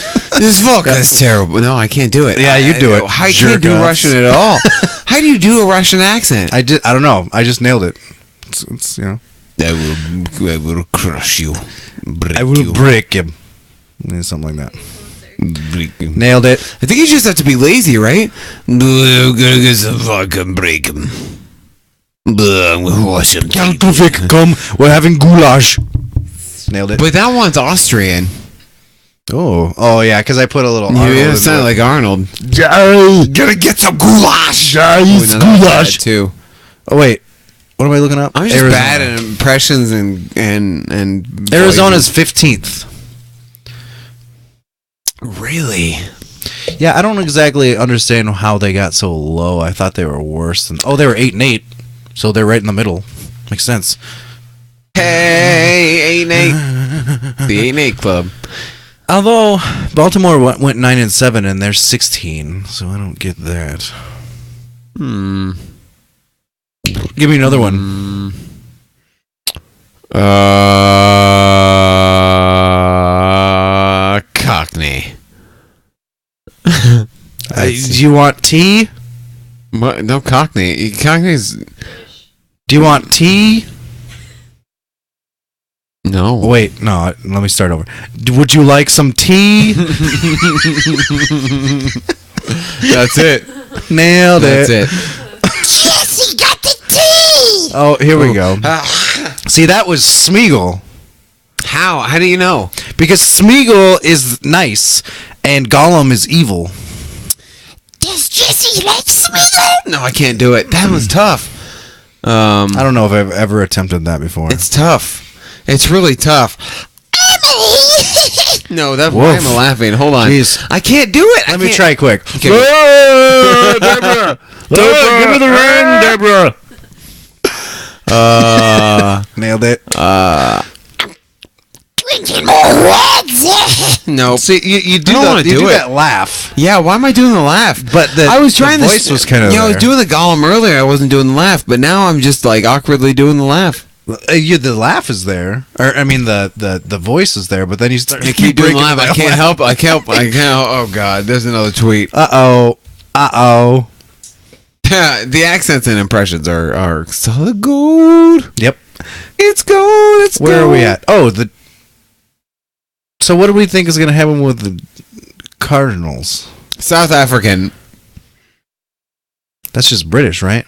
is terrible. No, I can't do it. Yeah, you do it, I can't jerk do offs. Russian at all. How do you do a Russian accent? I don't know. I just nailed it. It's you know. I will crush you. I will break him. Yeah, something like that. Break him. Nailed it. I think you just have to be lazy, right? I'm gonna get some vodka and break him. I'm gonna wash him. Galtovic, come. We're having goulash. Nailed it. But that one's Austrian. Oh yeah, because I put a little. Yeah, it sounded like Arnold. Gonna get some goulash. Oh, no, that was bad too. Oh wait, what am I looking up? I'm just bad at impressions and Arizona's 15th. Really? Yeah, I don't exactly understand how they got so low. I thought they were worse than. Oh, they were 8-8, so they're right in the middle. Makes sense. Hey, 8-8. The 8-8 club. Although Baltimore went 9-7 and they're 16, so I don't get that. Give me another one. Cockney. Do you want tea? What? No, Cockney. Cockney's. Do you want tea? No. Wait, no. Let me start over. Would you like some tea? That's it. Nailed That's it. it. Jesse got the tea! Oh, here we go. See, that was Smeagol. How? How do you know? Because Smeagol is nice and Gollum is evil. Does Jesse like Smeagol? No, I can't do it. That was tough. I don't know if I've ever attempted that before. It's tough. It's really tough. Emily! No, that. Woof. Why am I laughing? Hold on. Jeez. I can't do it. Let me try quick. Okay. Deborah! Deborah! Give me the ring, Deborah! Nailed it. Drinking more words! No. See, you do, I don't wanna do it. that laugh. Yeah, why am I doing the laugh? But the- I was the trying voice was kinda Yeah, I was there. doing the Gollum earlier. I wasn't doing the laugh, but now I'm just like awkwardly doing the laugh. The laugh is there, or I mean the voice is there, but then you start. I keep doing the breaking laugh. I that can't help. I can't. Oh God, there's another tweet. Uh oh. Yeah, the accents and impressions are solid gold. Yep. It's gold. It's Where gold. are we at? Oh, the. So what do we think is going to happen with the Cardinals? South African. That's just British, right?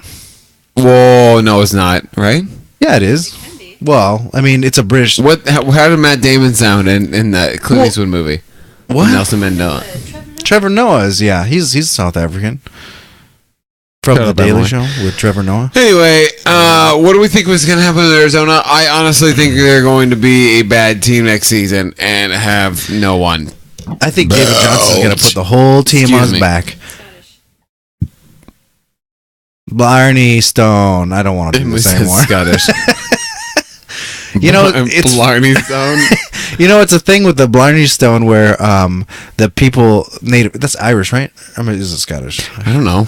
Whoa, no, it's not. Right? Yeah, it is. Can be. Well, I mean, it's a British. What? How did Matt Damon sound in that Clint Well, Eastwood movie? What? Nelson Mandela. Trevor Noah is, yeah. He's South African. From Shut The up, Daily Emily. Show with Trevor Noah. Anyway, what do we think was going to happen in Arizona? I honestly think they're going to be a bad team next season and have no one. I think David Johnson's going to put the whole team Excuse on his me. back. Scottish. Blarney Stone. I don't want to do this anymore. Scottish. You know, it's Blarney Stone. You know, it's a thing with the Blarney Stone where the people native. That's Irish, right? I mean, is it Scottish? I don't know.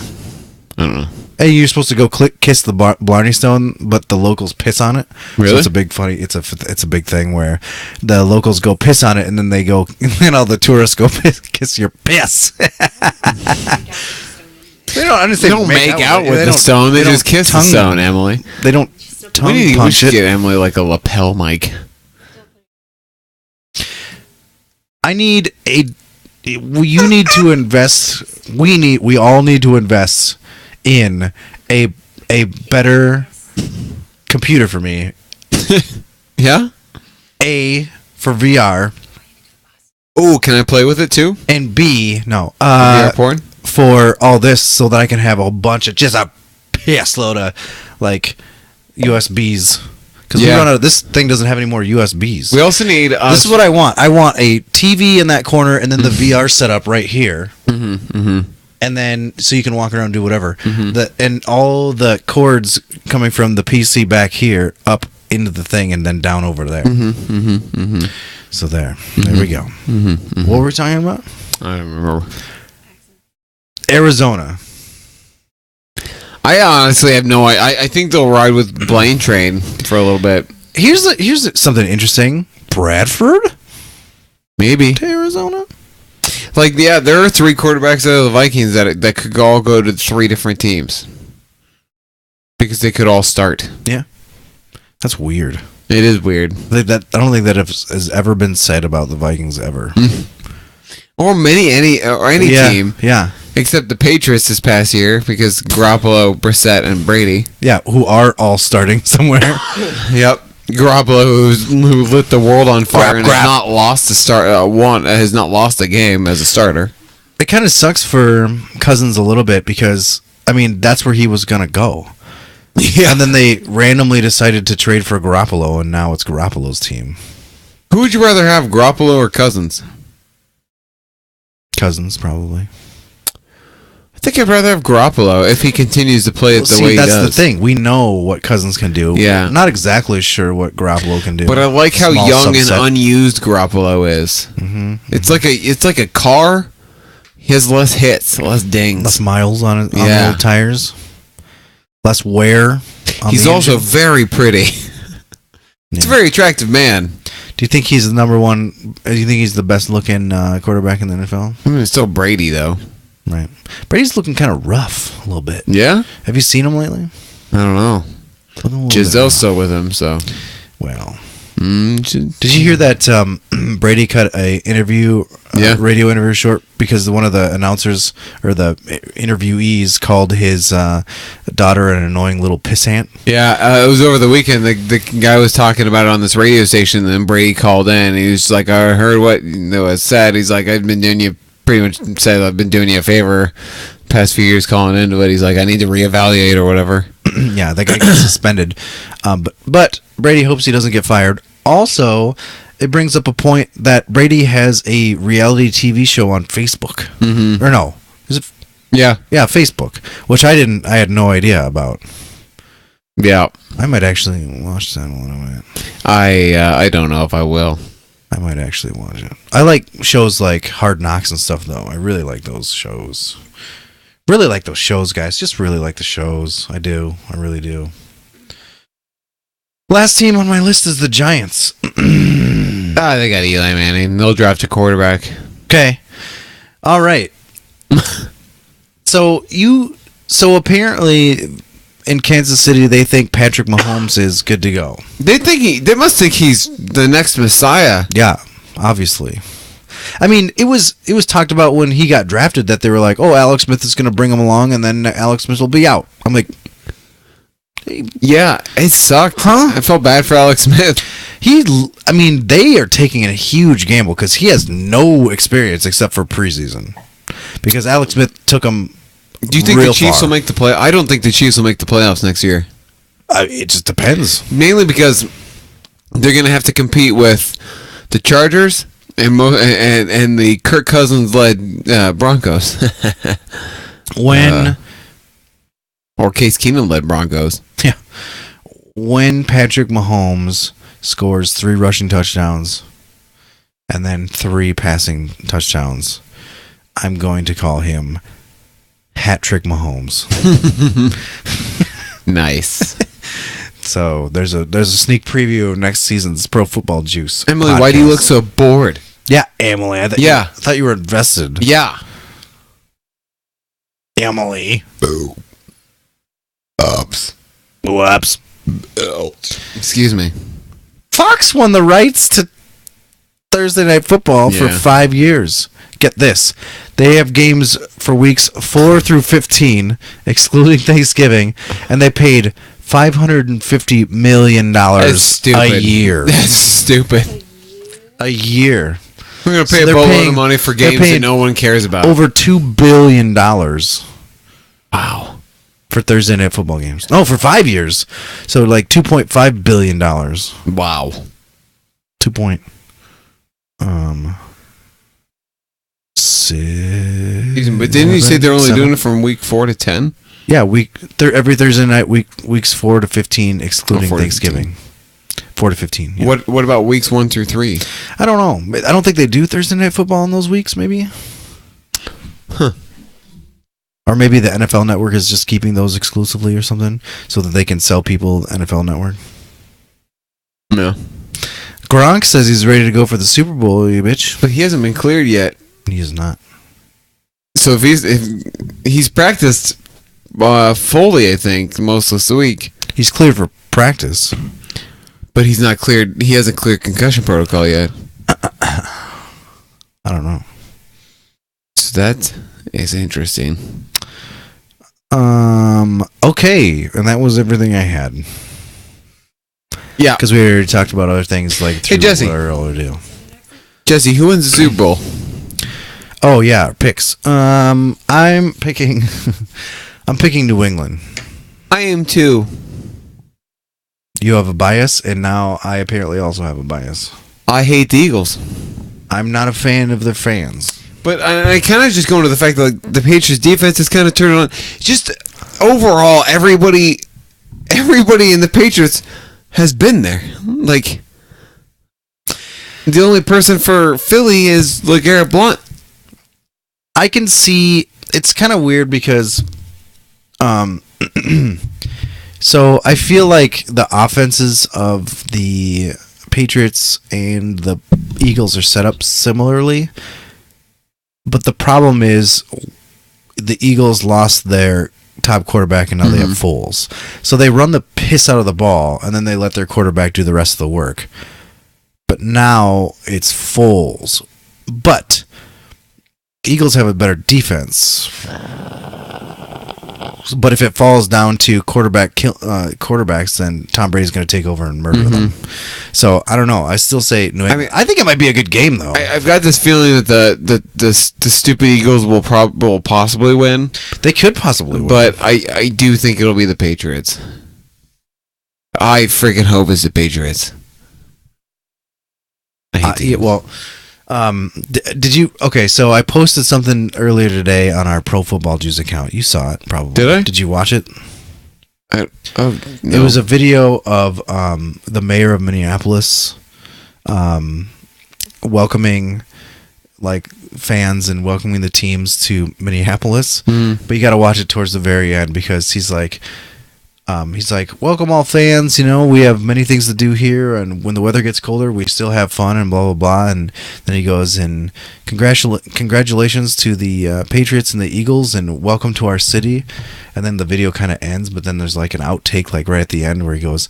Hey, you're supposed to go kiss the Blarney Stone, but the locals piss on it. Really? So it's a big funny. It's a big thing where the locals go piss on it, and then they go, and all the tourists go kiss your piss. They don't understand. They don't make out with They the don't- stone. They don't just kiss the tongue- stone, Emily. They don't We tongue we punch should it. get Emily like a lapel mic. I need a. You need to invest. We all need to invest in a better computer for me. Yeah? A for VR Oh, can I play with it too? and B no VR porn? for all this so that I can have a bunch of just a piss load of like USBs because we Yeah. run out of this thing doesn't have any more USBs. We also need This is what I want. I want a TV in that corner and then the VR setup right here. And then so you can walk around and do whatever. And all the cords coming from the PC back here up into the thing and then down over there. So there we go. What were we talking about? I don't remember. Arizona. I honestly have no idea. I think they'll ride with Blaine Train for a little bit. Here's something interesting. Bradford Maybe. to Arizona. Like, yeah, there are 3 quarterbacks out of the Vikings that could all go to 3 different teams. Because they could all start. That's weird. It is weird. I don't think that has ever been said about the Vikings ever. Or any yeah, team. Yeah. Except the Patriots this past year because Garoppolo, Brissett, and Brady. Yeah, who are all starting somewhere. Yep. Garoppolo, who lit the world on fire and Grap. has not lost has not lost a game as a starter. It kind of sucks for Cousins a little bit because, I mean, that's where he was going to go. Yeah. And then they randomly decided to trade for Garoppolo, and now it's Garoppolo's team. Who would you rather have, Garoppolo or Cousins? Cousins, probably. I think I'd rather have Garoppolo if he continues to play it the way he that's does. the thing. We know what Cousins can do. Yeah. Not exactly sure what Garoppolo can do. But I like how Small young subset. and unused Garoppolo is. Mm-hmm. It's like a car. He has less hits, less dings. Less miles on it, on Yeah. the tires. Less wear. On He's the also engine. very pretty. He's a very attractive man. Do you think he's the number one? Do you think he's the best looking quarterback in the NFL? I mean, it's still Brady though. Right. Brady's looking kind of rough a little bit. Yeah, Have you seen him lately? I don't know. Looking a little bit Giselle's rough. still with him, so. Well. Did Did you hear that Brady cut a interview, radio interview short because one of the announcers or the interviewees called his daughter an annoying little pissant? Yeah, it was over the weekend. The guy was talking about it on this radio station, and then Brady called in. He was like, I heard what was said. He's like, I've been doing you, pretty much said, I've been doing you a favor past few years calling into it. He's like, I need to reevaluate or whatever. Yeah, that guy got suspended. But Brady hopes he doesn't get fired. Also, it brings up a point that Brady has a reality TV show on Facebook. Mm-hmm. Or no, is it? Yeah. Yeah, Facebook, which I had no idea about. Yeah. I might actually watch that one. I don't know if I will. I might actually watch it. I like shows like Hard Knocks and stuff, though. I really like those shows. Really like those shows, guys. Just really like the shows. I do. I really do. Last team on my list is the Giants. They got Eli Manning. They'll draft a quarterback. Okay. All right. So apparently in Kansas City they think Patrick Mahomes is good to go. They must think he's the next Messiah. Yeah, obviously. I mean, it was talked about when he got drafted that they were like, "Oh, Alex Smith is going to bring him along, and then Alex Smith will be out." I'm like, Yeah, it sucked. Huh? I felt bad for Alex Smith. They are taking a huge gamble because he has no experience except for preseason. Because Alex Smith took him. Do you think real the Chiefs far. will make the play? I don't think the Chiefs will make the playoffs next year. It just depends. Mainly because they're going to have to compete with the Chargers and the Kirk Cousins led Broncos. When Or Case Keenum led Broncos. when Patrick Mahomes scores 3 rushing touchdowns and then 3 passing touchdowns, I'm going to call him Hat Trick Mahomes. Nice. So there's a sneak preview of next season's Pro Football Juice. Emily, why do you podcast. look so bored? Yeah, Emily. I thought you were invested. Yeah. Emily. Ups. Whoops. Excuse me. Fox won the rights to Thursday Night Football for Yeah. 5 years. Get this. They have games for weeks 4 through 15, excluding Thanksgiving, and they paid $550 million That's stupid. a year. That's stupid. A year. We're going to So pay a they're boatload paying- of money for they're games that paying no one cares about. Over $2 billion Wow. for Thursday Night Football games. Oh, for 5 years. So like $2.5 billion. Wow. 2 point. But didn't you say they're only doing it from week 4 to 10? Yeah, every Thursday night, weeks 4 to 15, excluding 4 to Thanksgiving. 4 to 15. Yeah. What about weeks 1 through 3? I don't know. I don't think they do Thursday Night Football in those weeks, maybe. Huh. Or maybe the NFL Network is just keeping those exclusively or something so that they can sell people NFL Network. No. Gronk says he's ready to go for the Super Bowl, you bitch. But he hasn't been cleared yet. He is not. So if he's practiced fully, I think, most of this week. He's cleared for practice. But he's not cleared. He hasn't cleared concussion protocol yet. I don't know. So that is interesting. Okay, and that was everything I had. Yeah. Because we already talked about other things like Hey, Jesse. our other deal. Jesse, who wins the Super Bowl? Oh yeah, picks. I'm picking I'm picking New England. I am too. You have a bias, and now I apparently also have a bias. I hate the Eagles. I'm not a fan of their fans. But I kind of just go into the fact that like, the Patriots defense is kind of turned on. Just overall, everybody in the Patriots has been there. Like the only person for Philly is LeGarrette Blount. I can see it's kind of weird because, so I feel like the offenses of the Patriots and the Eagles are set up similarly, but the problem is the Eagles lost their top quarterback and now they have Foles. So they run the piss out of the ball and then they let their quarterback do the rest of the work. But now it's Foles. But Eagles have a better defense. But if it falls down to quarterbacks, then Tom Brady's going to take over and murder them. So I don't know. I still say New England. I mean, I think it might be a good game though. I've got this feeling that the stupid Eagles will possibly win. They could possibly win, but I do think it'll be the Patriots. I freaking hope it's the Patriots. I hate the Eagles. Did you? Okay, so I posted something earlier today on our Pro Football Juice account. You saw it, probably. Did I? Did you watch it? No. It was a video of the mayor of Minneapolis welcoming like fans and welcoming the teams to Minneapolis. But you got to watch it towards the very end because he's like, welcome all fans, we have many things to do here, and when the weather gets colder we still have fun and blah blah blah. And then he goes, and congratulations to the Patriots and the Eagles and welcome to our city. And then the video kind of ends, but then there's like an outtake like right at the end where he goes,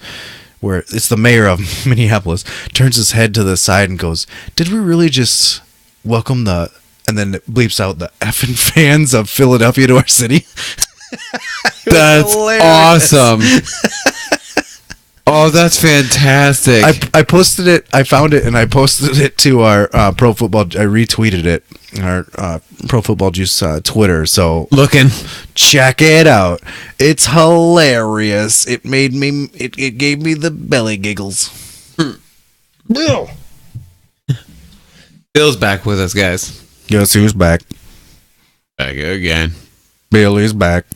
where it's the mayor of Minneapolis turns his head to the side and goes, did we really just welcome and then it bleeps out the effing fans of Philadelphia to our city. That's awesome. Oh, that's fantastic. I posted it. I found it and I posted it to our Pro Football. I retweeted it. Our Pro Football Juice Twitter. So looking, check it out. It's hilarious. It made me. It gave me the belly giggles. Bill's back with us, guys. Guess who's back? Back again. Bill is back.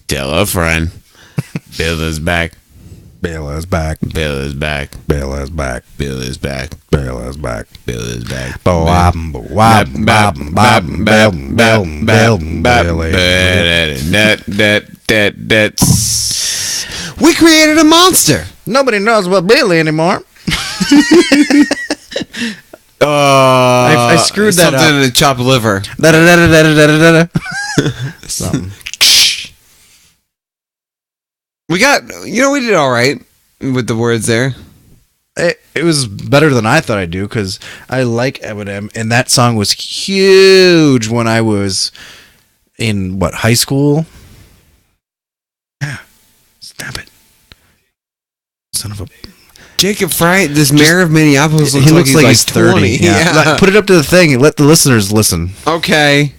Tell a friend. Bill is back. Bill is back. Bill is back. Bill is back. Bill is back. Bill is back. Bill is back. We created a monster. Nobody knows about Billy anymore. I screwed that up. Something in the chopped liver. Something. We got, we did all right with the words there. It was better than I thought I'd do because I like Eminem, and that song was huge when I was in high school. Yeah, stop it, son of a. Jacob Fry, this mayor of Minneapolis He looks like he's 20. 30. Yeah. Put it up to the thing and let the listeners listen. Okay.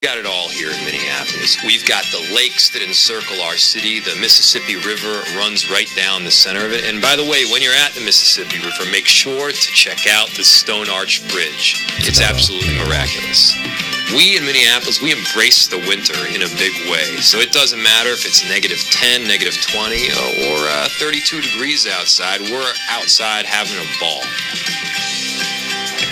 Got it all here in Minneapolis. We've got the lakes that encircle our city. The Mississippi River runs right down the center of it. And by the way, when you're at the Mississippi River, make sure to check out the Stone Arch Bridge. It's absolutely miraculous. We in Minneapolis, we embrace the winter in a big way. So it doesn't matter if it's -10, -20, or 32 degrees outside. We're outside having a ball.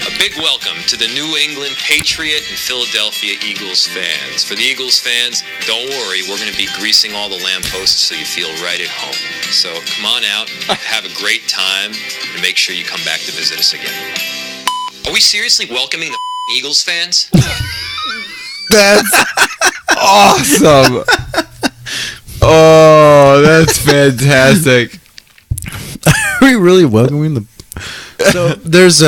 A big welcome to the New England Patriot and Philadelphia Eagles fans. For the Eagles fans, don't worry, we're going to be greasing all the lampposts so you feel right at home. So come on out, have a great time, and make sure you come back to visit us again. Are we seriously welcoming the Eagles fans? That's awesome. Oh, that's fantastic. Are we really welcoming the... So there's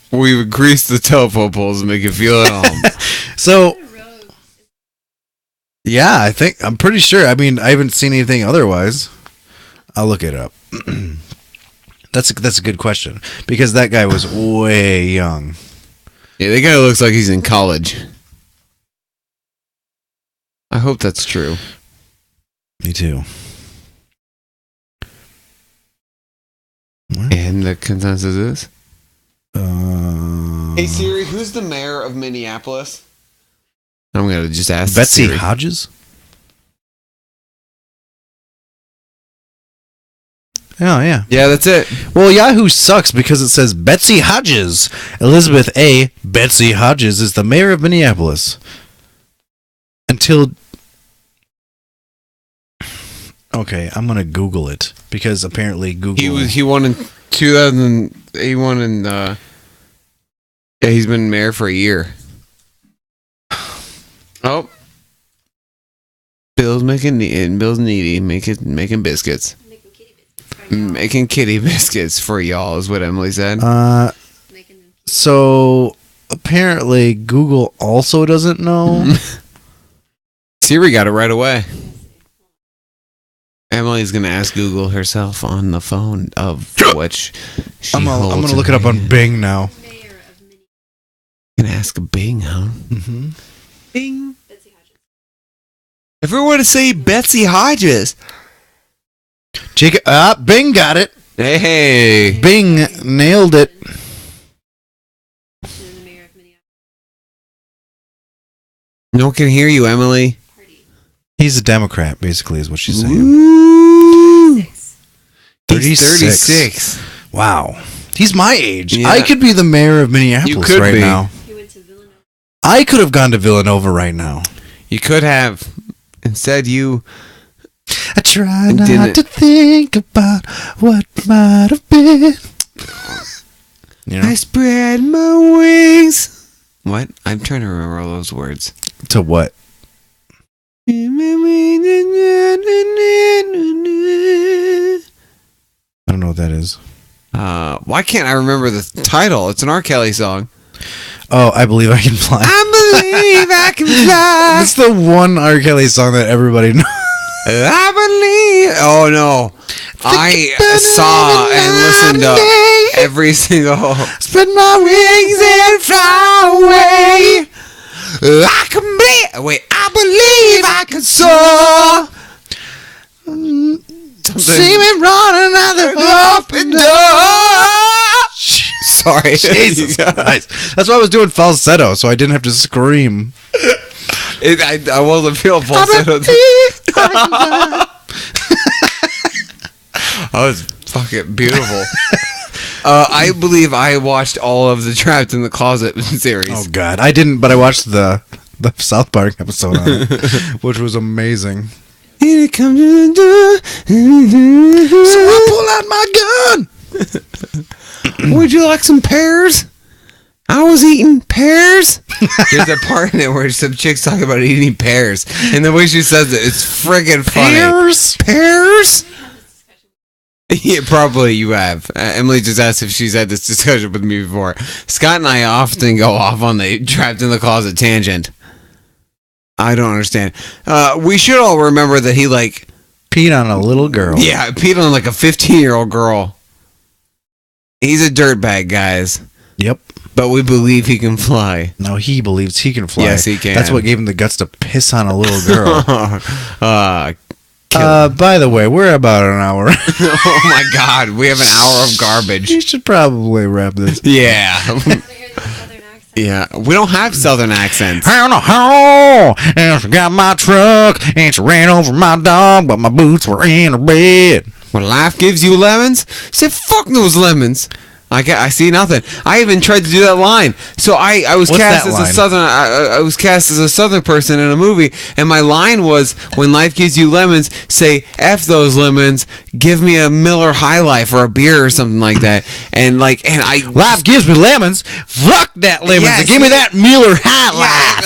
we would grease the telephone poles and make it feel at home. So yeah, I'm pretty sure. I mean, I haven't seen anything otherwise. I'll look it up. That's a good question because that guy was way young. Yeah, that guy looks like he's in college. I hope that's true. Me too. What? And the consensus is? Hey Siri, who's the mayor of Minneapolis? I'm gonna just ask Betsy Siri. Hodges? Oh, yeah. Yeah, that's it. Well, Yahoo sucks because it says Betsy Hodges. Elizabeth A. Betsy Hodges is the mayor of Minneapolis. Until... Okay, I'm going to Google it because apparently Google... He won in 2000. He won in. Yeah, he's been mayor for a year. Oh, Bill's needy, making biscuits. Making kitty biscuits. for y'all. Making kitty biscuits for y'all is what Emily said. Making them. So apparently Google also doesn't know. Siri got it right away. Emily's gonna ask Google herself on the phone, of which she I'm holds gonna in look it her up on hand. Bing now. Mayor of Minneapolis. Gonna ask Bing, huh? Mm-hmm. Bing. Betsy Hodges. If we were to say Betsy Hodges, Jacob, Bing got it. hey, Bing nailed it. She's the mayor of Minneapolis. no one can hear you, Emily. Party. He's a Democrat, basically, is what she's saying. Ooh. 6. He's 36. 36. Wow. He's my age. Yeah. I could be the mayor of Minneapolis You could right be. now. He went to Villanova. I could have gone to Villanova right now. You could have. Instead, you. I try Didn't not it? to think about what might have been. You know? I spread my wings. What? I'm trying to remember all those words. To what? I don't know what that is. Why can't I remember the title? It's an R. Kelly song. Oh, I Believe I Can Fly. I believe I can fly. It's the one R. Kelly song that everybody knows. I believe. Oh no. I saw and listened to every single. Spread my Wings and fly away. I can be. Wait, I believe I can soar. See me running out the Open door. Sorry. Jesus Christ. That's why I was doing falsetto, so I didn't have to scream. I wasn't feeling falsetto. That was fucking beautiful. I believe I watched all of the Trapped in the Closet series. Oh God, I didn't, but I watched the South Park episode on it, which was amazing. Here it comes to the door. So I pull out my gun. Would you like some pears? I was eating pears. There's a part in it where some chicks talk about eating pears, and the way she says it, it's friggin' funny. Pears? Yeah, probably you have. Emily just asked if she's had this discussion with me before. Scott and I often go off on the Trapped in the Closet tangent. I don't understand. We should all remember that he Peed on a little girl. yeah, peed on like a 15-year-old girl. He's a dirtbag, guys. Yep. But we believe he can fly. No, he believes he can fly. Yes, he can. That's what gave him the guts to piss on a little girl. Kill By the way, we're about an hour. oh my God, we have an hour of garbage. You should probably wrap this. Yeah. I hear the southern accent. Yeah, we don't have southern accents. I don't know how. And she got my truck, and she ran over my dog, but my boots were in her bed. When life gives you lemons, say fuck those lemons. I see nothing. I even tried to do that line. So I was What's cast that as line? a southern. I was cast as a southern person in a movie, and my line was, "When life gives you lemons, say f those lemons. Give me a Miller High Life or a beer or something like that." And I Life gives me lemons. Fuck that lemons. Yes. And give me that Miller High Yeah,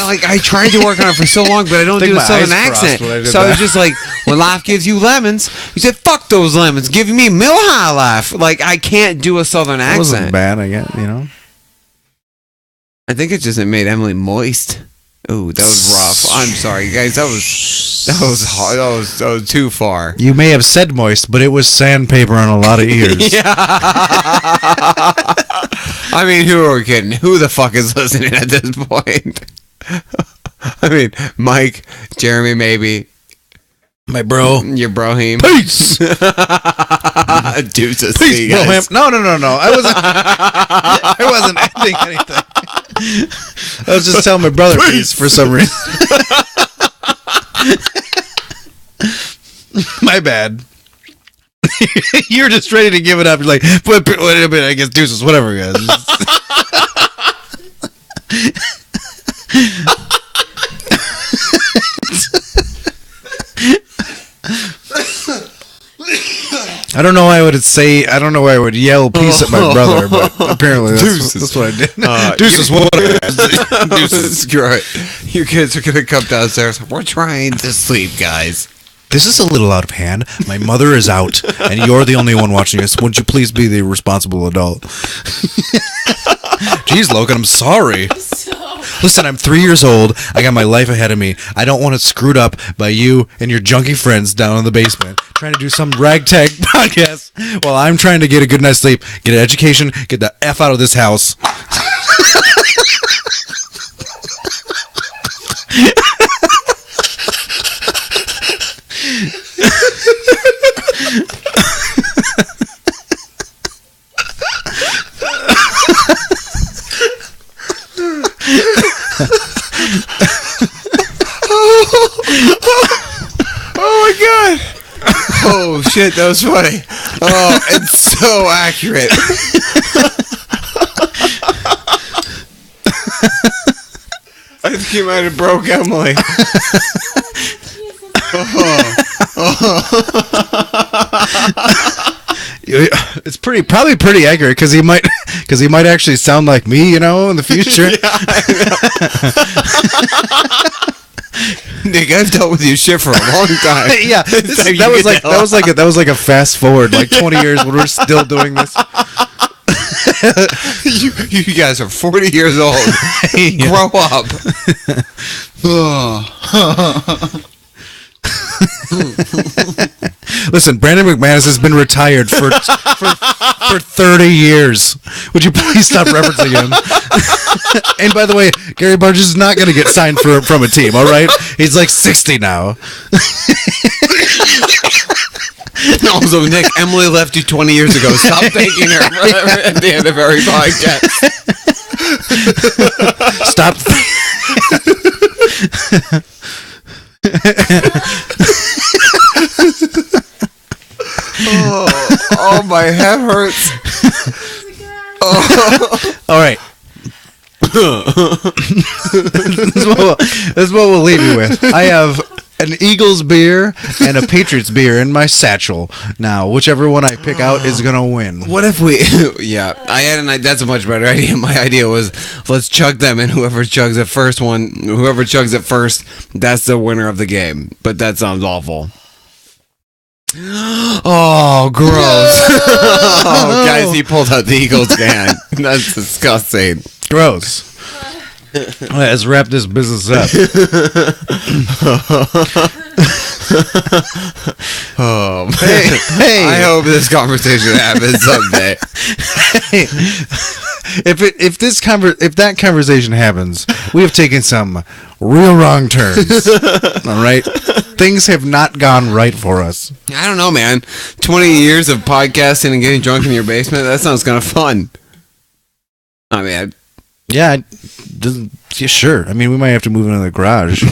Life. I tried to work on it for so long, but I don't Think do a my southern eyes crossed accent. when I did So I was that. just like, when life gives you lemons, you said, fuck those lemons. Give me Miller High Life. I can't do a southern That wasn't accent. bad, I guess, you know. I think it made Emily moist. Ooh, that was rough. I'm sorry, guys. That was hard. That was too far. You may have said moist, but it was sandpaper on a lot of ears. Yeah. I mean, who are we kidding? Who the fuck is listening at this point? I mean, Mike, Jeremy, maybe. My bro. Your brohim. Peace. Deuces. Please See you blow him. guys. No. I wasn't ending anything. I was just telling my brother peace for some reason. My bad. You're just ready to give it up. You're like, wait a minute, I guess deuces, whatever, guys. I don't know why I would yell peace at my brother, but apparently that's what I did. Deuces, whatever. Deuces, screw it. You kids are gonna come downstairs. We're trying to sleep, guys. This is a little out of hand. My mother is out, and you're the only one watching this. Wouldn't you please be the responsible adult? Jeez, Logan, I'm sorry. Listen, I'm 3 years old. I got my life ahead of me. I don't want it screwed up by you and your junky friends down in the basement trying to do some ragtag podcast while I'm trying to get a good night's sleep, get an education, get the F out of this house. Oh my god! Oh shit, that was funny. Oh, it's so accurate. I think you might have broke Emily. It's probably pretty accurate because he might actually sound like me, in the future. Nick, I've dealt with your shit for a long time. Yeah, that was like a fast forward, like 20 years when we're still doing this. You guys are 40 years old. Grow up. Listen, Brandon McManus has been retired for 30 years. Would you please stop referencing him? And by the way, Gary Burgess is not going to get signed from a team, all right? He's like 60 now. Also, Nick, Emily left you 20 years ago. Stop thanking her at the end of every podcast. Stop. Oh, my head hurts. All right. This is what we'll leave you with. I have an Eagles beer and a Patriots beer in my satchel. Now, whichever one I pick out is gonna win. What if we... Yeah, that's a much better idea. My idea was, let's chug them, and whoever chugs it first, that's the winner of the game. But that sounds awful. Oh, gross. Oh, guys, he pulled out the Eagles can. That's disgusting. Gross. Let's wrap this business up. Oh, man. Hey. I hope this conversation happens someday. Hey. If that conversation happens, we have taken some real wrong turns. All right, things have not gone right for us. I don't know, man. 20 years of podcasting and getting drunk in your basement, that sounds kind of fun. I mean, yeah, sure. I mean, we might have to move into the garage.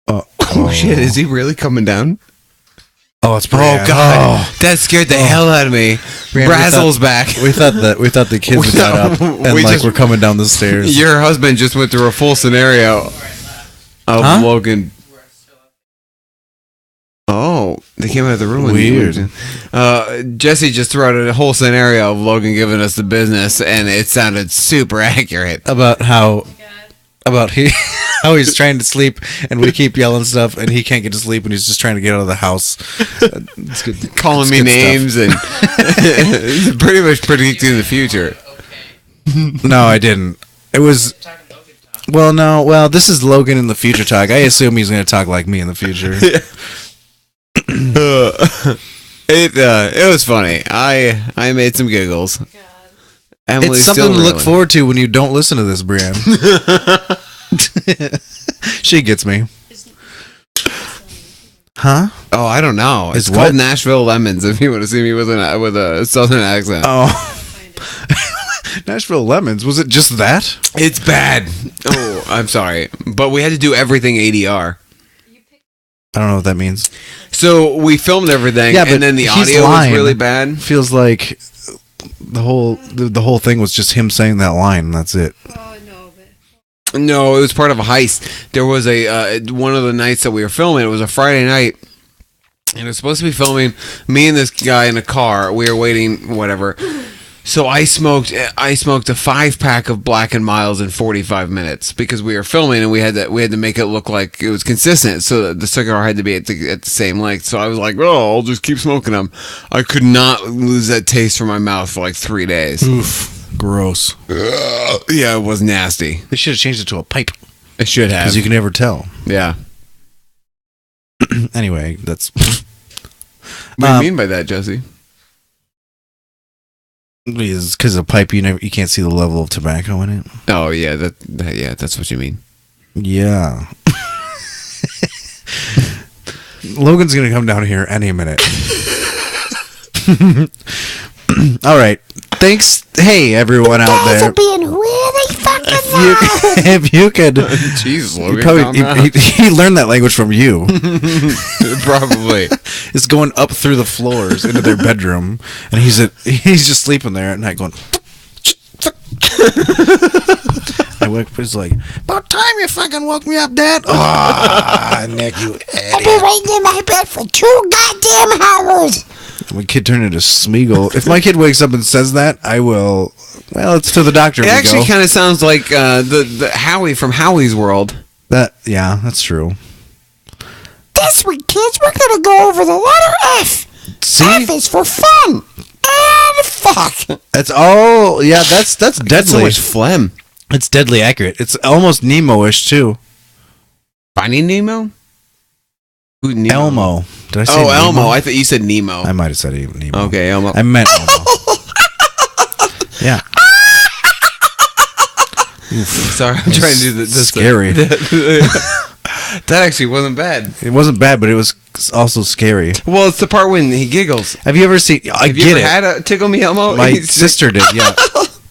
oh shit, is he really coming down? Oh, it's Brian. Oh god, that scared the hell out of me. Brazel's back. We thought the kids got up and we're coming down the stairs. Your husband just went through a full scenario of Logan. Oh, they came out of the room. Weird. Jesse just threw out a whole scenario of Logan giving us the business, and it sounded super accurate about how he's trying to sleep, and we keep yelling stuff, and he can't get to sleep, and he's just trying to get out of the house. It's good. Calling me names stuff. And pretty much predicting the future. No, I didn't. It was. Well, this is Logan in the future talk. I assume he's going to talk like me in the future. It was funny. I made some giggles. Emily's it's something to look forward to when you don't listen to this, Brienne. She gets me. Huh? Oh, I don't know. It's It's called what? Nashville Lemons. If you want to see me with a southern accent, Oh. Nashville Lemons. Was it just that? it's bad. Oh, I'm sorry, but we had to do everything ADR. I don't know what that means. So we filmed everything, Yeah, but and then the he's audio lying. was really bad. Feels like the whole thing was just him saying that line. And that's it. Oh no, but No, it was part of a heist. There was a one of the nights that we were filming. It was a Friday night, and it was supposed to be filming me and this guy in a car. We were waiting, whatever. So I smoked a 5-pack of Black and Milds in 45 minutes because we were filming and we had to make it look like it was consistent. So the cigar had to be at the same length. So I was like, oh, I'll just keep smoking them. I could not lose that taste from my mouth for like 3 days. Oof. Gross. Yeah, it was nasty. They should have changed it to a pipe I should have. because you can never tell. Yeah. Anyway, that's. What do you mean by that, Jesse? Because a pipe, you can't see the level of tobacco in it. Oh yeah, yeah, that's what you mean. Yeah. Logan's gonna come down here any minute. All right. Thanks. Hey, everyone out there. being really fucking If you could, Jeez, Logan, he learned that language from you. probably. It's going up through the floors into their bedroom, and he's just sleeping there at night going. I wake up, he's like, about time you fucking woke me up, Dad. Ah, Nick, you I've been idiot. waiting in my bed for 2 goddamn hours. My kid turned into Smeagol. If my kid wakes up and says that, I will. Well, it's to the doctor. It we actually go. kind of sounds like the Howie from Howie's World. Yeah, that's true. This week, kids, we're gonna go over the letter F. See, F is for fun and fuck. that's all. Yeah, that's That's so deadly. much phlegm. It's deadly accurate. It's almost Nemo-ish too. Finding Nemo? Who, Nemo? Elmo. Did I say Oh, Nemo? Elmo. I thought you said Nemo. I might have said Nemo. Okay, Elmo. I meant Elmo. Yeah. Sorry, I'm trying to do this. Scary. That actually wasn't bad. It wasn't bad, but it was also scary. Well, it's the part when he giggles. Have you ever seen? I Have you get ever it. had a Tickle Me Elmo? My sister did. Yeah.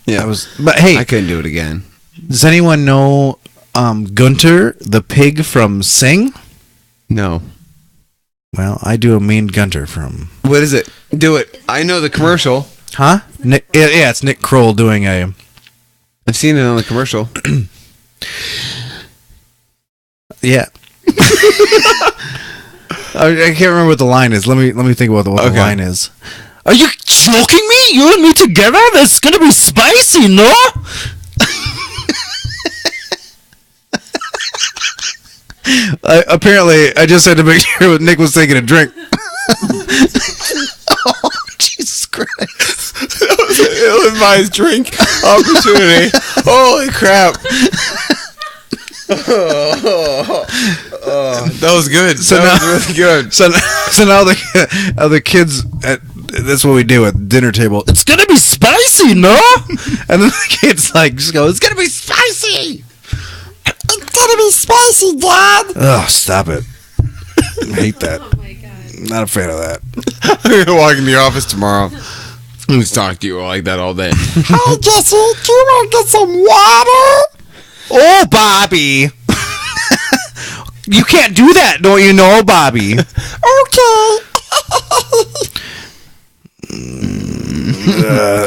Yeah. I was. But hey, I couldn't do it again. does anyone know Gunter the pig from Sing? No. Well, I do a mean Gunter from. What is it? Do it. I know the commercial. Huh? Nick, yeah, it's Nick Kroll doing a. I've seen it on the commercial. Yeah. I can't remember what the line is. Let me think about what the line is. Are you joking me? You and me together? That's gonna be spicy, no? Apparently, I just had to make sure Nick was taking a drink. Oh, Jesus Christ. It was my drink opportunity. Holy crap. That was good. So That now- was really good. So now the kids that's what we do at dinner table. It's gonna be spicy, no? And then the kids like just go, it's gonna be spicy. It's gonna be spicy, Dad. Oh, stop it! I hate that. oh my god. Not a fan of that. I'm gonna walk into your office tomorrow. I'm gonna talk to you like that all day. Hey, Jesse, do you want to get some water? Oh, Bobby! You can't do that, don't you know, Bobby? Okay.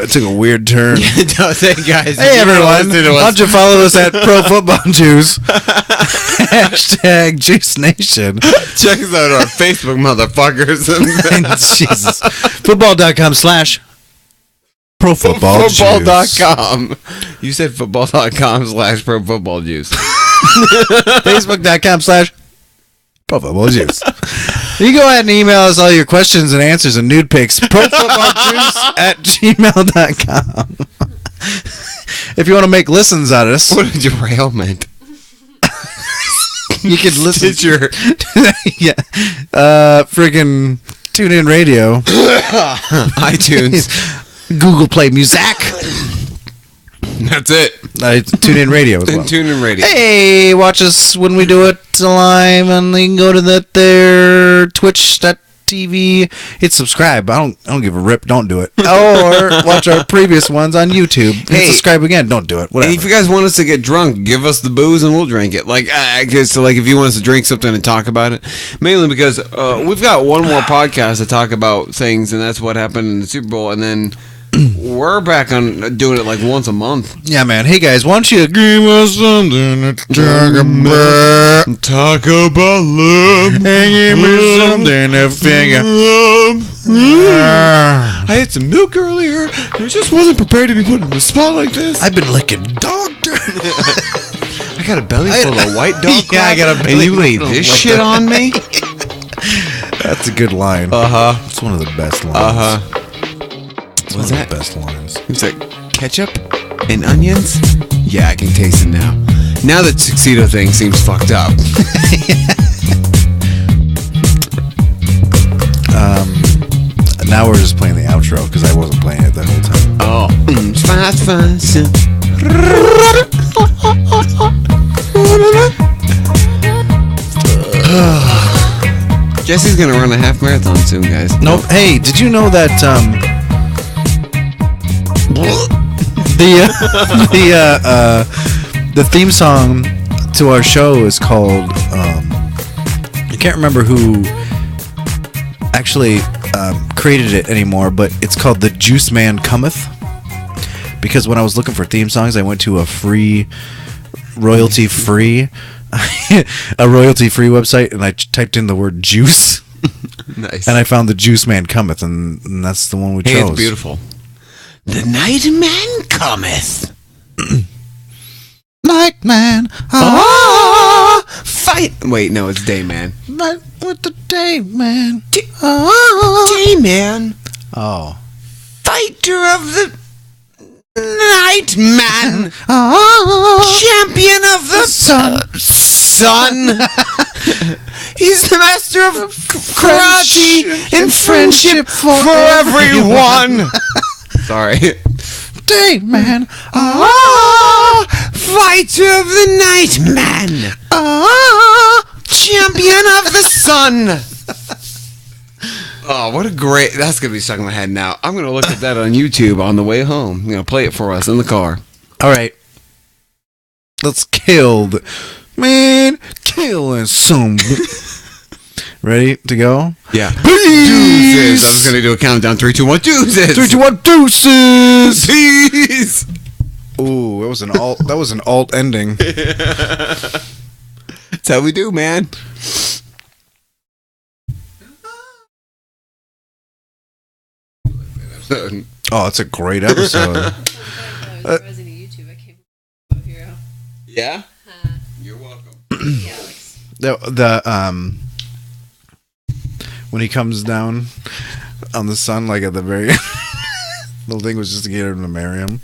It took a weird turn. Thank guys. Hey everyone, why don't you follow us at Pro Football Juice? Hashtag Juice Nation. Check us out on Facebook, motherfuckers. Jesus. Football.com/Pro Football Juice. Football.com. You said football.com/pro football juice. Facebook.com/Pro Football Juice. You go ahead and email us all your questions and answers and nude pics. profootballjuice@gmail.com. If you want to make listens out of us, What a derailment. you can listen. Stitcher. Yeah. Friggin' TuneIn Radio. iTunes. Google Play Music. That's it. Tune in radio as well. And tune in radio. Hey, watch us when we do it live, and you can go to that there Twitch.tv. Hit subscribe. I don't give a rip. Don't do it. Or watch our previous ones on YouTube. Hit subscribe again. Don't do it. Whatever. And if you guys want us to get drunk, give us the booze and we'll drink it. Like, so like if you want us to drink something and talk about it, mainly because we've got one more podcast to talk about things, and that's what happened in the Super Bowl, and then we're back on doing it like once a month. Yeah, man. Hey, guys, why don't you give us something to talk about? Talk about love. Hey, give me something to figure. I had some milk earlier. I just wasn't prepared to be put in the spot like this. I've been licking dog dirt. I got a belly full of white dog crap. Yeah, I got a belly and you laid full of this white shit on me? That's a good line. Uh-huh. It's one of the best lines. Uh-huh. It's one What's of that? the best lines. It's like ketchup and onions? Yeah, I can taste it now. Now the tuxedo thing seems fucked up. Now we're just playing the outro because I wasn't playing it the whole time. Oh. Fast, fast. Jesse's gonna run a half marathon soon, guys. Nope. Hey, did you know that the theme song to our show is called I can't remember who actually created it anymore, but it's called The Juice Man Cometh. Because when I was looking for theme songs, I went to a royalty free website, and I typed in the word juice. Nice. And I found The Juice Man Cometh, and that's the one we chose. Hey, it's beautiful. The night man cometh. Night man, Fight. Wait, no, it's day man. night with the day man. Day man. Oh. Fighter of the night man. Champion of the sun. He's the master of karate and friendship for everyone. Sorry. Day man. Fighter of the night man. Champion of the sun. Oh, what a great... That's going to be stuck in my head now. I'm going to look at that on YouTube on the way home. I'm going to play it for us in the car. All right. Let's kill the... Man, killing some... Ready to go? Yeah. Peace! Deuces. I was going to do a countdown. 3, 2, 1, deuces. 3, 2, 1, deuces! Peace. Ooh, that was an alt ending. That's how we do, man. Oh, it's a great episode. I was browsing to YouTube. I came up with a hero. Yeah? You're welcome. Yeah, Alex. the when he comes down on the sun, like at the very the thing was just to get him to marry him.